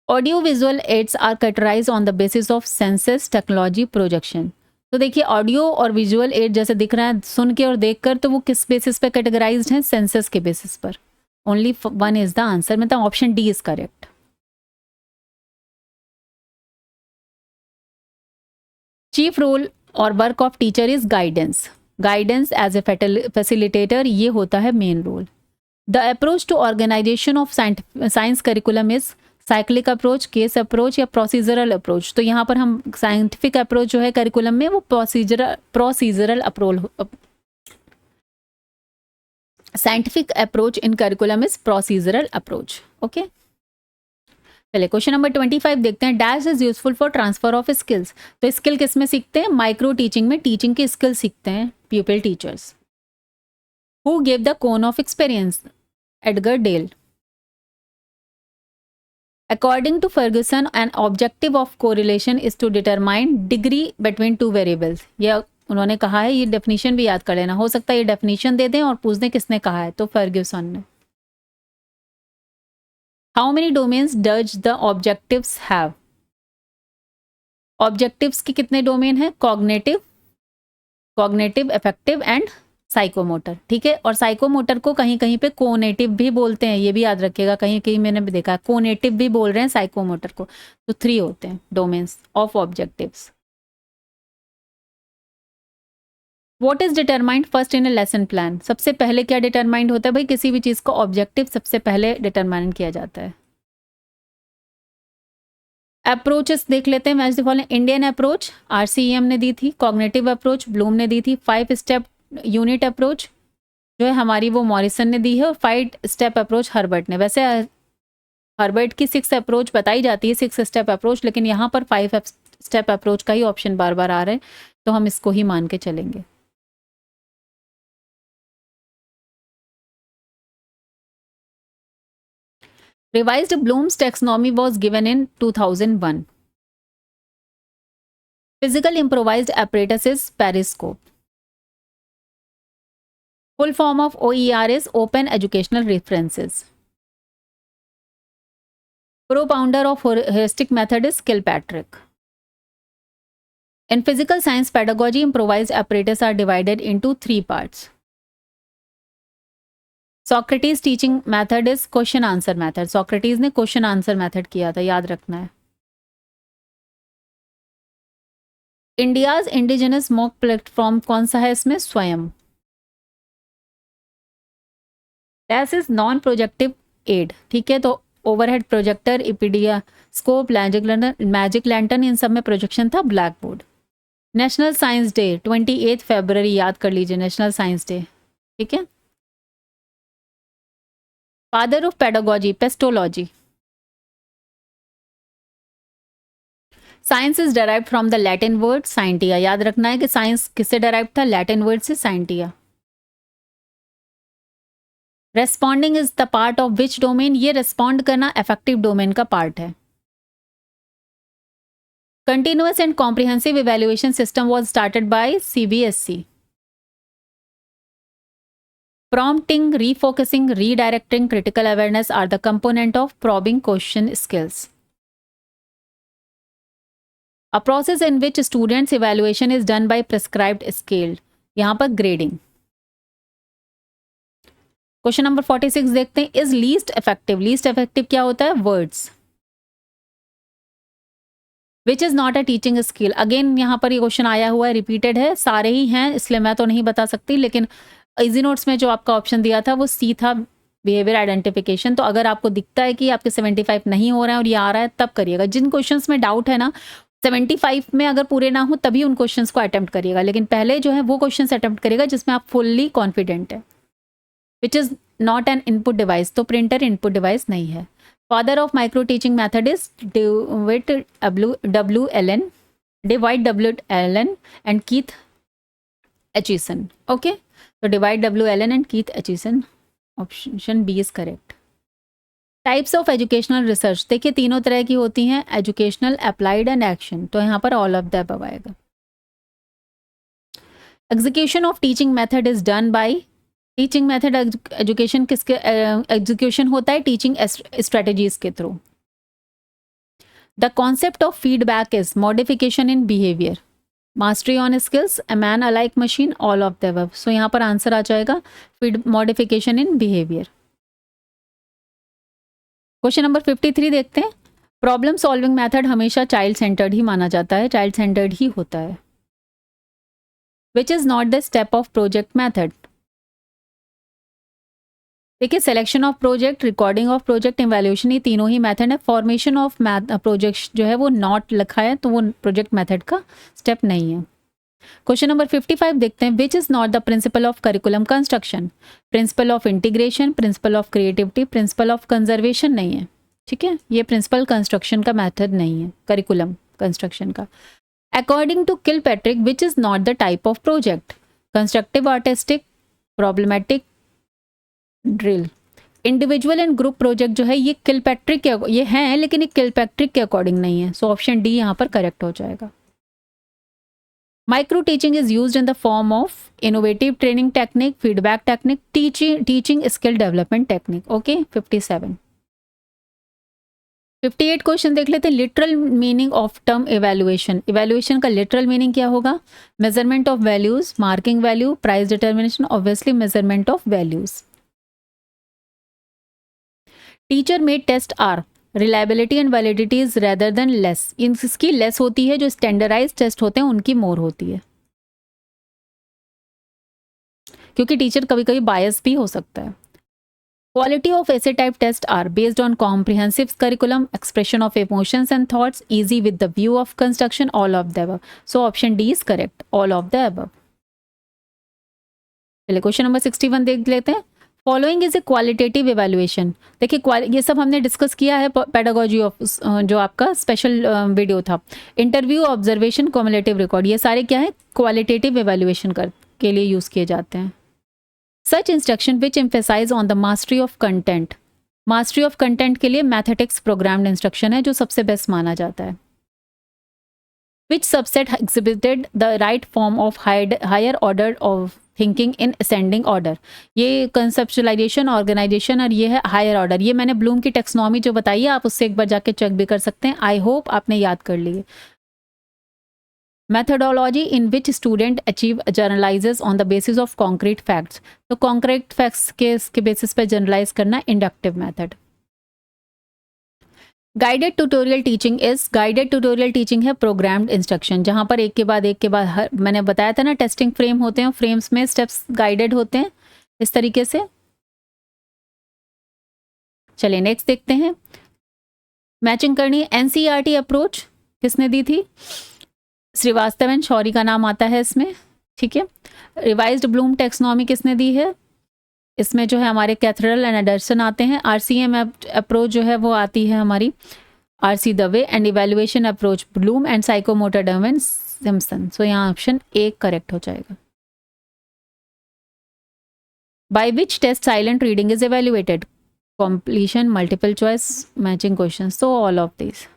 Audio visual aids are categorised on the basis of senses technology projection. तो देखिए ऑडियो और विजुअल एड जैसे दिख रहा है सुन के और देख कर, तो वो किस बेसिस पे कैटेगराइज्ड हैं, सेंसेस के बेसिस पर। Only one is the answer, मतलब option D is correct. Chief role और work of teacher is guidance. Guidance as a facilitator, ये होता है main role. The approach to organisation of science curriculum is cyclic approach, case approach या प्रोसीजरल अप्रोच। तो यहाँ पर हम साइंटिफिक अप्रोच जो है करिकुलम में, वो procedural approach, scientific approach in curriculum is procedural approach. Okay, चलिए क्वेश्चन नंबर 25 देखते हैं। Dash is useful for transfer of skills. तो स्किल किस में सीखते हैं, माइक्रो टीचिंग में टीचिंग की स्किल सीखते हैं pupil teachers. Who give the cone of experience, Edgar Dale. According to Ferguson, an objective of correlation is to determine degree between two variables। ये उन्होंने कहा है, ये डेफिनेशन भी याद कर लेना, हो सकता है ये डेफिनेशन दे दें और पूछ दें किसने कहा है, तो फर्ग्यूसन ने। How many domains does the objectives have? Objectives के कितने डोमेन हैं, कॉग्निटिव, अफेक्टिव एंड साइकोमोटर। ठीक है, और साइकोमोटर को कहीं कहीं पे कोनेटिव भी बोलते हैं, ये भी याद रखिएगा, कहीं कहीं मैंने भी देखा कोनेटिव भी बोल रहे हैं साइकोमोटर को। तो 3 होते हैं domains of objectives. What is determined first in A lesson plan. सबसे पहले क्या डिटरमाइंड होता है भाई, किसी भी चीज को ऑब्जेक्टिव सबसे पहले डिटरमाइन किया जाता है। अप्रोचेस देख लेते हैं, match the following. Indian approach RCEM ने दी थी, कॉग्निटिव अप्रोच ब्लूम ने दी थी, 5 स्टेप यूनिट अप्रोच जो है हमारी वो मॉरिसन ने दी है, और 5 स्टेप अप्रोच हर्बर्ट ने। वैसे हर्बर्ट की 6 अप्रोच बताई जाती है, 6 स्टेप अप्रोच, लेकिन यहाँ पर 5 स्टेप अप्रोच का ही ऑप्शन बार बार आ रहे हैं, तो हम इसको ही मान के चलेंगे। Revised Bloom's taxonomy was given in 2001. Physical improvised apparatus is periscope. Full form of OER is Open Educational References. Co-founder of heuristic method is Kilpatrick. In physical science pedagogy, improvised apparatus are divided into 3 parts. Socrates teaching method is question answer method. Socrates ने क्वेश्चन आंसर मेथड किया था, याद रखना है। इंडियाज इंडिजिनस मॉक प्लेटफॉर्म कौन सा है इसमें, Swayam. Dash is non projective aid. ठीक है, तो overhead projector, epidiascope, magic lantern, इन सब में प्रोजेक्शन था। Black board. National science day 28 फरवरी, याद कर लीजिए नेशनल साइंस डे। ठीक है। Father of pedagogy, Pestalozzi. Science is derived from the Latin word scientia. याद रखना है कि साइंस किससे डेराइव था, लैटिन वर्ड से, scientia. Responding is the part of which domain. ये रेस्पॉन्ड करना अफेक्टिव डोमेन का पार्ट है। Continuous and comprehensive evaluation system was started by CBSE। Prompting, refocusing, redirecting, critical awareness are the component of probing question skills. A process in which students' evaluation is done by prescribed scale. यहाँ पर grading. Question number 46 देखते हैं। Is least effective. Least effective क्या होता है, words. Which is not a teaching skill. Again यहाँ पर ये क्वेश्चन आया हुआ है, रिपीटेड है, सारे ही हैं, इसलिए मैं तो नहीं बता सकती, लेकिन इजी नोट्स में जो आपका ऑप्शन दिया था वो C था, बिहेवियर आइडेंटिफिकेशन। तो अगर आपको दिखता है कि आपके 75 नहीं हो रहे हैं और ये आ रहा है, तब करिएगा। जिन क्वेश्चंस में डाउट है ना, 75 में अगर पूरे ना हो तभी उन क्वेश्चंस को अटेम्प्ट करिएगा, लेकिन पहले जो है वो क्वेश्चंस अटेम्प्ट करिएगा जिसमें आप फुल्ली कॉन्फिडेंट है। Which is not an input device, तो प्रिंटर इनपुट डिवाइस नहीं है। Father of micro teaching method is Dwight W Allen and Keith Acheson. Okay, तो Dwight W Allen and Keith Acheson, option B is correct. Types of educational research, देखिए तीनों तरह की होती हैं, एजुकेशनल, अप्लाइड एंड एक्शन, तो यहाँ पर ऑल ऑफ द अबव आएगा। Execution of teaching method is done by, teaching method education किसके एग्जीक्यूशन होता है, टीचिंग स्ट्रेटजीज के थ्रू। The concept of feedback is modification in behaviour, mastery on skills, a man alike machine, all of the above. So यहाँ पर आंसर आ जाएगा feed modification in behaviour. Question number 53 देखते हैं। प्रॉब्लम सॉल्विंग मेथड हमेशा चाइल्ड सेंटर्ड ही माना जाता है, चाइल्ड सेंटर्ड ही होता है। Which is not the step of project method, देखिए selection of project, recording of project, evaluation, ये तीनों ही मेथड है। फॉर्मेशन ऑफ प्रोजेक्ट जो है वो नॉट लिखा है, तो वो प्रोजेक्ट मेथड का स्टेप नहीं है। क्वेश्चन नंबर 55 देखते हैं। विच is not the principle of curriculum construction, principle of integration, principle of creativity, principle of conservation नहीं है। ठीक है, ये प्रिंसिपल कंस्ट्रक्शन का मेथड नहीं है, करिकुलम कंस्ट्रक्शन का। According to Kilpatrick, which is not the type of project, constructive, artistic, problematic, drill. Individual and group project जो है ये किलपैट्रिक के ये हैं, लेकिन ये किलपैट्रिक के अकॉर्डिंग नहीं है, सो ऑप्शन डी यहाँ पर करेक्ट हो जाएगा। Micro teaching is used in the form of innovative training technique, feedback technique, teaching skill development technique. Okay, 57। 58 question देख लेते हैं। Literal meaning of term evaluation, evaluation का लिटरल मीनिंग क्या होगा? Measurement of values, marking value, price determination, obviously measurement of values. Teacher made test are reliability and validity is rather than less, इसकी लेस होती है, जो स्टैंडर्डाइज टेस्ट होते हैं उनकी मोर होती है, क्योंकि टीचर कभी कभी बायस भी हो सकता है। क्वालिटी ऑफ ऐसे type test are based on comprehensive curriculum, expression of emotions and thoughts, easy with the view of construction, all of the above. So option D is correct, all of the above. चलिए क्वेश्चन नंबर 61 देख लेते हैं। Following is a qualitative evaluation, देखिए ये सब हमने डिस्कस किया है पेडागोजी ऑफ जो आपका स्पेशल वीडियो था। इंटरव्यू, ऑब्जर्वेशन, क्युमुलेटिव रिकॉर्ड, ये सारे क्या है? क्वालिटेटिव इवैल्यूएशन के लिए यूज किए जाते हैं। Such instruction which emphasise on the mastery of content, mastery of content के लिए मैथमेटिक्स प्रोग्राम्ड इंस्ट्रक्शन है जो सबसे बेस्ट माना जाता है। Which subset exhibited the right form of higher order of thinking in ascending order, ये कंसेप्चुलाइजेशन, ऑर्गेनाइजेशन और ये है हायर ऑर्डर। ये मैंने ब्लूम की टेक्सोनॉमी जो बताई है, आप उससे एक बार जाके चेक भी कर सकते हैं। आई होप आपने याद कर लिए। Methodology in which student achieve generalises on the basis of concrete facts, तो कॉन्क्रीट फैक्ट्स के बेसिस पे जर्नलाइज करना inductive method. Guided tutorial teaching is, guided tutorial teaching है प्रोग्राम्ड इंस्ट्रक्शन, जहां पर एक के बाद हर, मैंने बताया था ना टेस्टिंग फ्रेम होते हैं, फ्रेम्स में स्टेप्स गाइडेड होते हैं इस तरीके से। चलिए नेक्स्ट देखते हैं। मैचिंग करनी है। एनसीईआरटी अप्रोच किसने दी थी? श्रीवास्तव एंड शौरी का नाम आता है इसमें। ठीक है। रिवाइज्ड ब्लूम टेक्सोनॉमी किसने दी है? इसमें जो है हमारे कैथरल एंड एंडरसन आते हैं। आरसीएम अप्रोच जो है वो आती है हमारी RC Dave, and evaluation approach Bloom and psychomotor derm and Simpson. So यहाँ ऑप्शन ए करेक्ट हो जाएगा। By which test silent reading is evaluated? completion, multiple choice, matching questions, so all of these.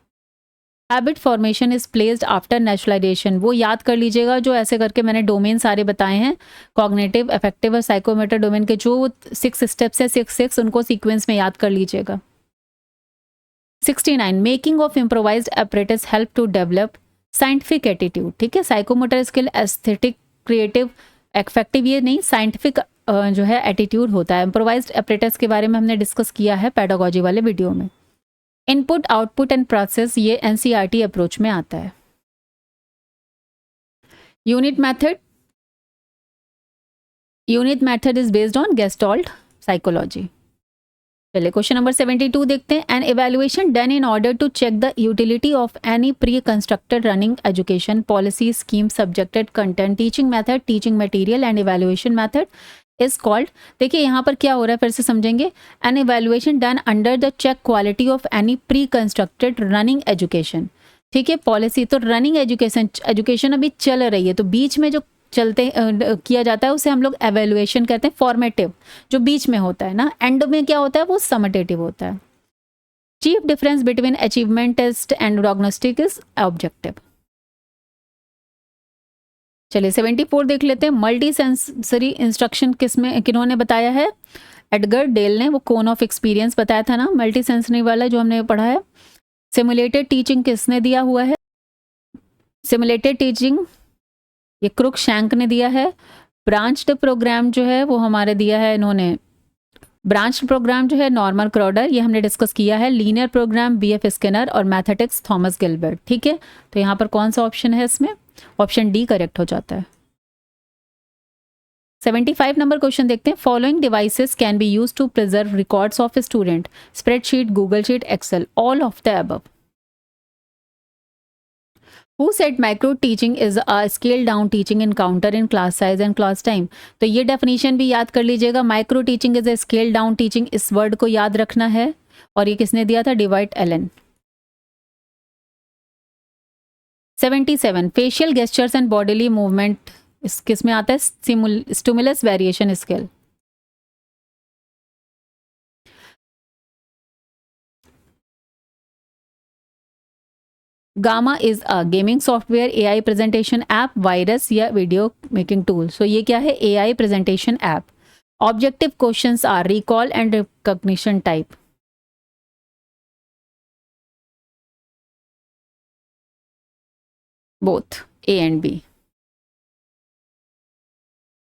Habit formation is placed after naturalization, वो याद कर लीजिएगा जो ऐसे करके मैंने डोमेन सारे बताए हैं, कॉग्निटिव, अफेक्टिव और साइकोमोटर डोमेन के जो 6 स्टेप्स है, 6 उनको सीक्वेंस में याद कर लीजिएगा। 69 making of improvised apparatus help to develop scientific attitude. ठीक है, psychomotor skill, aesthetic, creative, affective, ये नहीं, साइंटिफिक जो है एटीट्यूड होता है। इम्प्रोवाइज्ड apparatus के बारे में हमने डिस्कस किया है पेडागोजी वाले वीडियो में। इनपुट, आउटपुट एंड प्रोसेस, ये एनसीईआरटी अप्रोच में आता है। Unit method is based on Gestalt psychology. चलिए क्वेश्चन नंबर 72 देखते हैं। An evaluation done in order to check the utility of any pre constructed running education policy scheme subjected content teaching method teaching material and evaluation method is called. देखिए यहाँ पर क्या हो रहा है, फिर से समझेंगे। An evaluation done under the check quality of any pre constructed running education. ठीक है, पॉलिसी तो रनिंग एजुकेशन अभी चल रही है, तो बीच में जो चलते किया जाता है उसे हम लोग एवेल्युएशन कहते हैं। फॉर्मेटिव जो बीच में होता है ना, एंड में क्या होता है वो समटेटिव होता है। Chief difference between achievement test and diagnostic is objective. चलिए 74 देख लेते हैं। मल्टी सेंसरी इंस्ट्रक्शन किसमें किन्होंने बताया है? एडगर डेल ने, वो कोन ऑफ एक्सपीरियंस बताया था ना, मल्टी सेंसरी वाला जो हमने पढ़ा है। सिमुलेटेड टीचिंग किसने दिया हुआ है? सिमुलेटेड टीचिंग ये क्रुक शैंक ने दिया है। ब्रांच्ड प्रोग्राम जो है वो हमारे दिया है इन्होंने, ब्रांच्ड प्रोग्राम जो है नॉर्मन क्रॉडर, ये हमने डिस्कस किया है। लीनियर प्रोग्राम बीएफ स्किनर और मैथमेटिक्स थॉमस गिलबर्ट। ठीक है, तो यहाँ पर कौन सा ऑप्शन है इसमें? ऑप्शन डी करेक्ट हो जाता है। 75 नंबर क्वेश्चन देखते हैं। Following devices can be use to preserve records of student, spreadsheet, Google sheet, Excel, all of the above. Who said micro teaching is a scale down teaching encounter in class size and class time? तो ये डेफिनेशन भी याद कर लीजिएगा। Micro teaching is a scale down teaching, इस वर्ड को याद रखना है। और ये किसने दिया था? Dwight Allen. 77 facial gestures and bodily movement इस किस में आता है? Stimulus variation scale. Gamma is a gaming software, AI presentation app, virus या वीडियो मेकिंग टूल। सो ये क्या है? AI presentation app. Objective questions are recall and recognition type. Both A and B.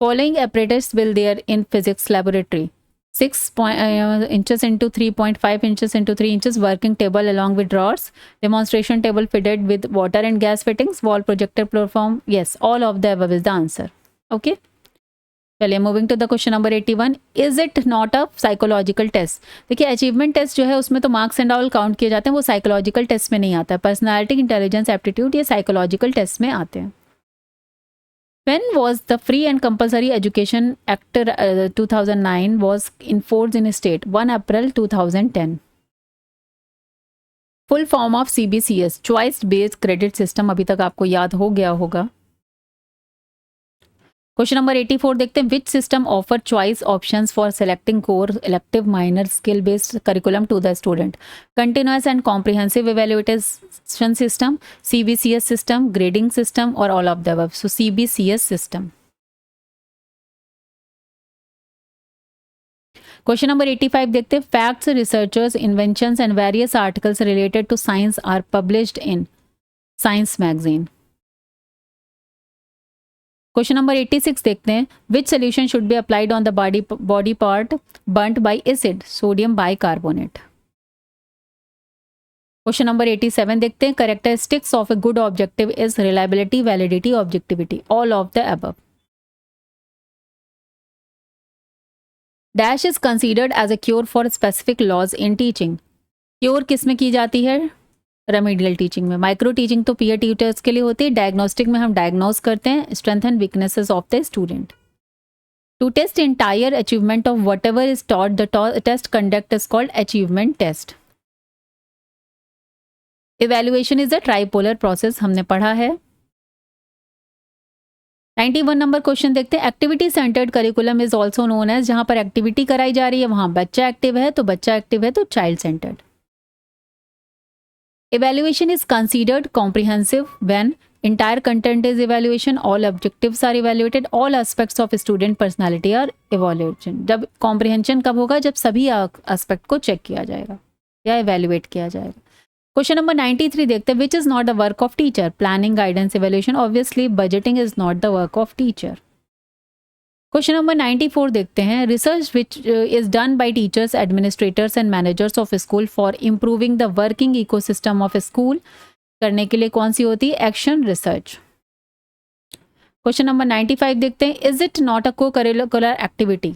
Following apparatus will there in physics laboratory? 6 inches into 3.5 inches into 3 inches working table along with drawers, demonstration table fitted with water and gas fittings, wall projector platform. Yes, all of the above is the answer. Okay. चलिए moving to the question number 81। Is it not a psychological test? देखिए अचीवमेंट टेस्ट जो है उसमें तो मार्क्स एंड ऑल काउंट किए जाते हैं, वो साइकोलॉजिकल टेस्ट में नहीं आता है। पर्सनैलिटी, इंटेलिजेंस, एप्टीट्यूड ये साइकोलॉजिकल टेस्ट में आते हैं। When was the Free and Compulsory Education Act 2009 was enforced in state? 1 April 2010. Full form of CBCS, Choice Based Credit System, अभी तक आपको याद हो गया होगा। क्वेश्चन नंबर 84 देखते हैं। Which system offer choice options for selecting core, elective, minor, skill based curriculum to the student? Continuous and comprehensive evaluation system, CBCS system, grading system और all of the above. So CBCS system. Question number 85 देखते हैं। Facts, researchers, inventions and various articles related to science are published in science magazine. Question number 86 देखते हैं। Which solution should be applied on the body part burned by acid? Sodium bicarbonate. Question number 87 देखते हैं। Characteristics of a good objective is reliability, validity, objectivity, all of the above. Dash is considered as a cure for specific laws in teaching. Cure किस में की जाती है? रेमेडियल टीचिंग में। माइक्रो टीचिंग तो पीयर ट्यूटर्स के लिए होती है। डायग्नोस्टिक में हम डायग्नोस करते हैं strength and weaknesses of the student. To test entire achievement of whatever is taught the test conduct is called achievement test. Evaluation is a tripolar process, हमने पढ़ा है। 91 नंबर क्वेश्चन देखते हैं। Activity centred curriculum is also known as, जहां पर एक्टिविटी कराई जा रही है वहां बच्चा एक्टिव है, तो बच्चा एक्टिव है तो child centred. Evaluation is considered comprehensive when entire content is evaluation, all objectives are evaluated, all aspects of student personality are evaluation. जब comprehension कब होगा? जब सभी aspect को check किया जाएगा या evaluate किया जाएगा। क्वेश्चन नंबर 93 देखते हैं। Which is not the work of teacher? Planning, guidance, evaluation. Obviously, budgeting is not the work of teacher. Question number 94 देखते हैं। Research which is done bye teachers, administrators and managers of school for improving the working ecosystem of school करने के लिए कौन सी होती है? Action research. क्वेश्चन नंबर 95 देखते हैं। इज इट नॉट अ को curricular activity?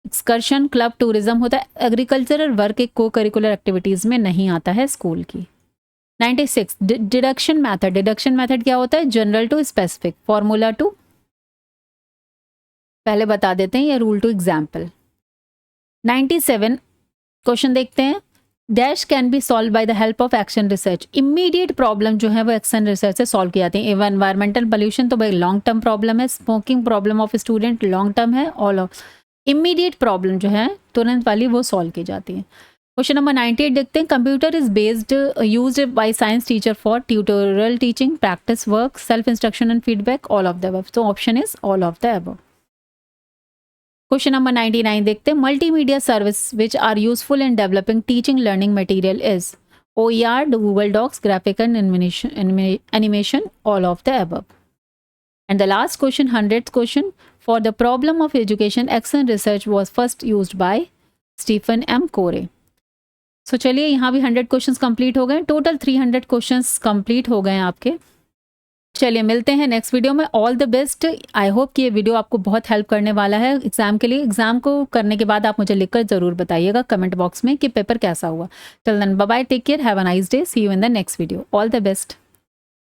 Excursion, club, tourism होता है। एग्रीकल्चरल वर्क एक को करिकुलर एक्टिविटीज़ में नहीं आता है स्कूल की। 96 डिडक्शन मेथड। डिडक्शन मेथड क्या होता है? General to specific, formula to, पहले बता देते हैं, या रूल टू एग्जाम्पल। 97 क्वेश्चन देखते हैं। Dash can be solve by the help of action research. Immediate problem जो है वो एक्शन रिसर्च से सॉल्व की जाती है। एवं एनवायरमेंटल पोल्यूशन तो भाई लॉन्ग टर्म प्रॉब्लम है। Smoking problem of student long term है। ऑल ऑफ इमीडिएट प्रॉब्लम जो है तुरंत वाली वो सॉल्व की जाती है। क्वेश्चन नंबर 98 देखते हैं। Computer is based used by science teacher for tutorial teaching, practice work, self instruction and feedback, all of the above. तो option is all of the above. Question number 99 देखते हैं। Multimedia service which are useful in developing teaching learning material is OER, Google docs, graphic and animation, all of the above. And the last question, 100th question, for the problem of education, action research was first used by Stephen M. Covey. So चलिए यहाँ भी 100 क्वेश्चंस कंप्लीट हो गए। टोटल 300 क्वेश्चंस कंप्लीट हो गए हैं आपके। चलिए मिलते हैं नेक्स्ट वीडियो में। All the best. I hope कि ये वीडियो आपको बहुत हेल्प करने वाला है एग्जाम के लिए। एग्जाम को करने के बाद आप मुझे लिखकर ज़रूर बताइएगा कमेंट बॉक्स में कि पेपर कैसा हुआ। Till then bye bye, take care, have a nice day, see you in the next video. All the best.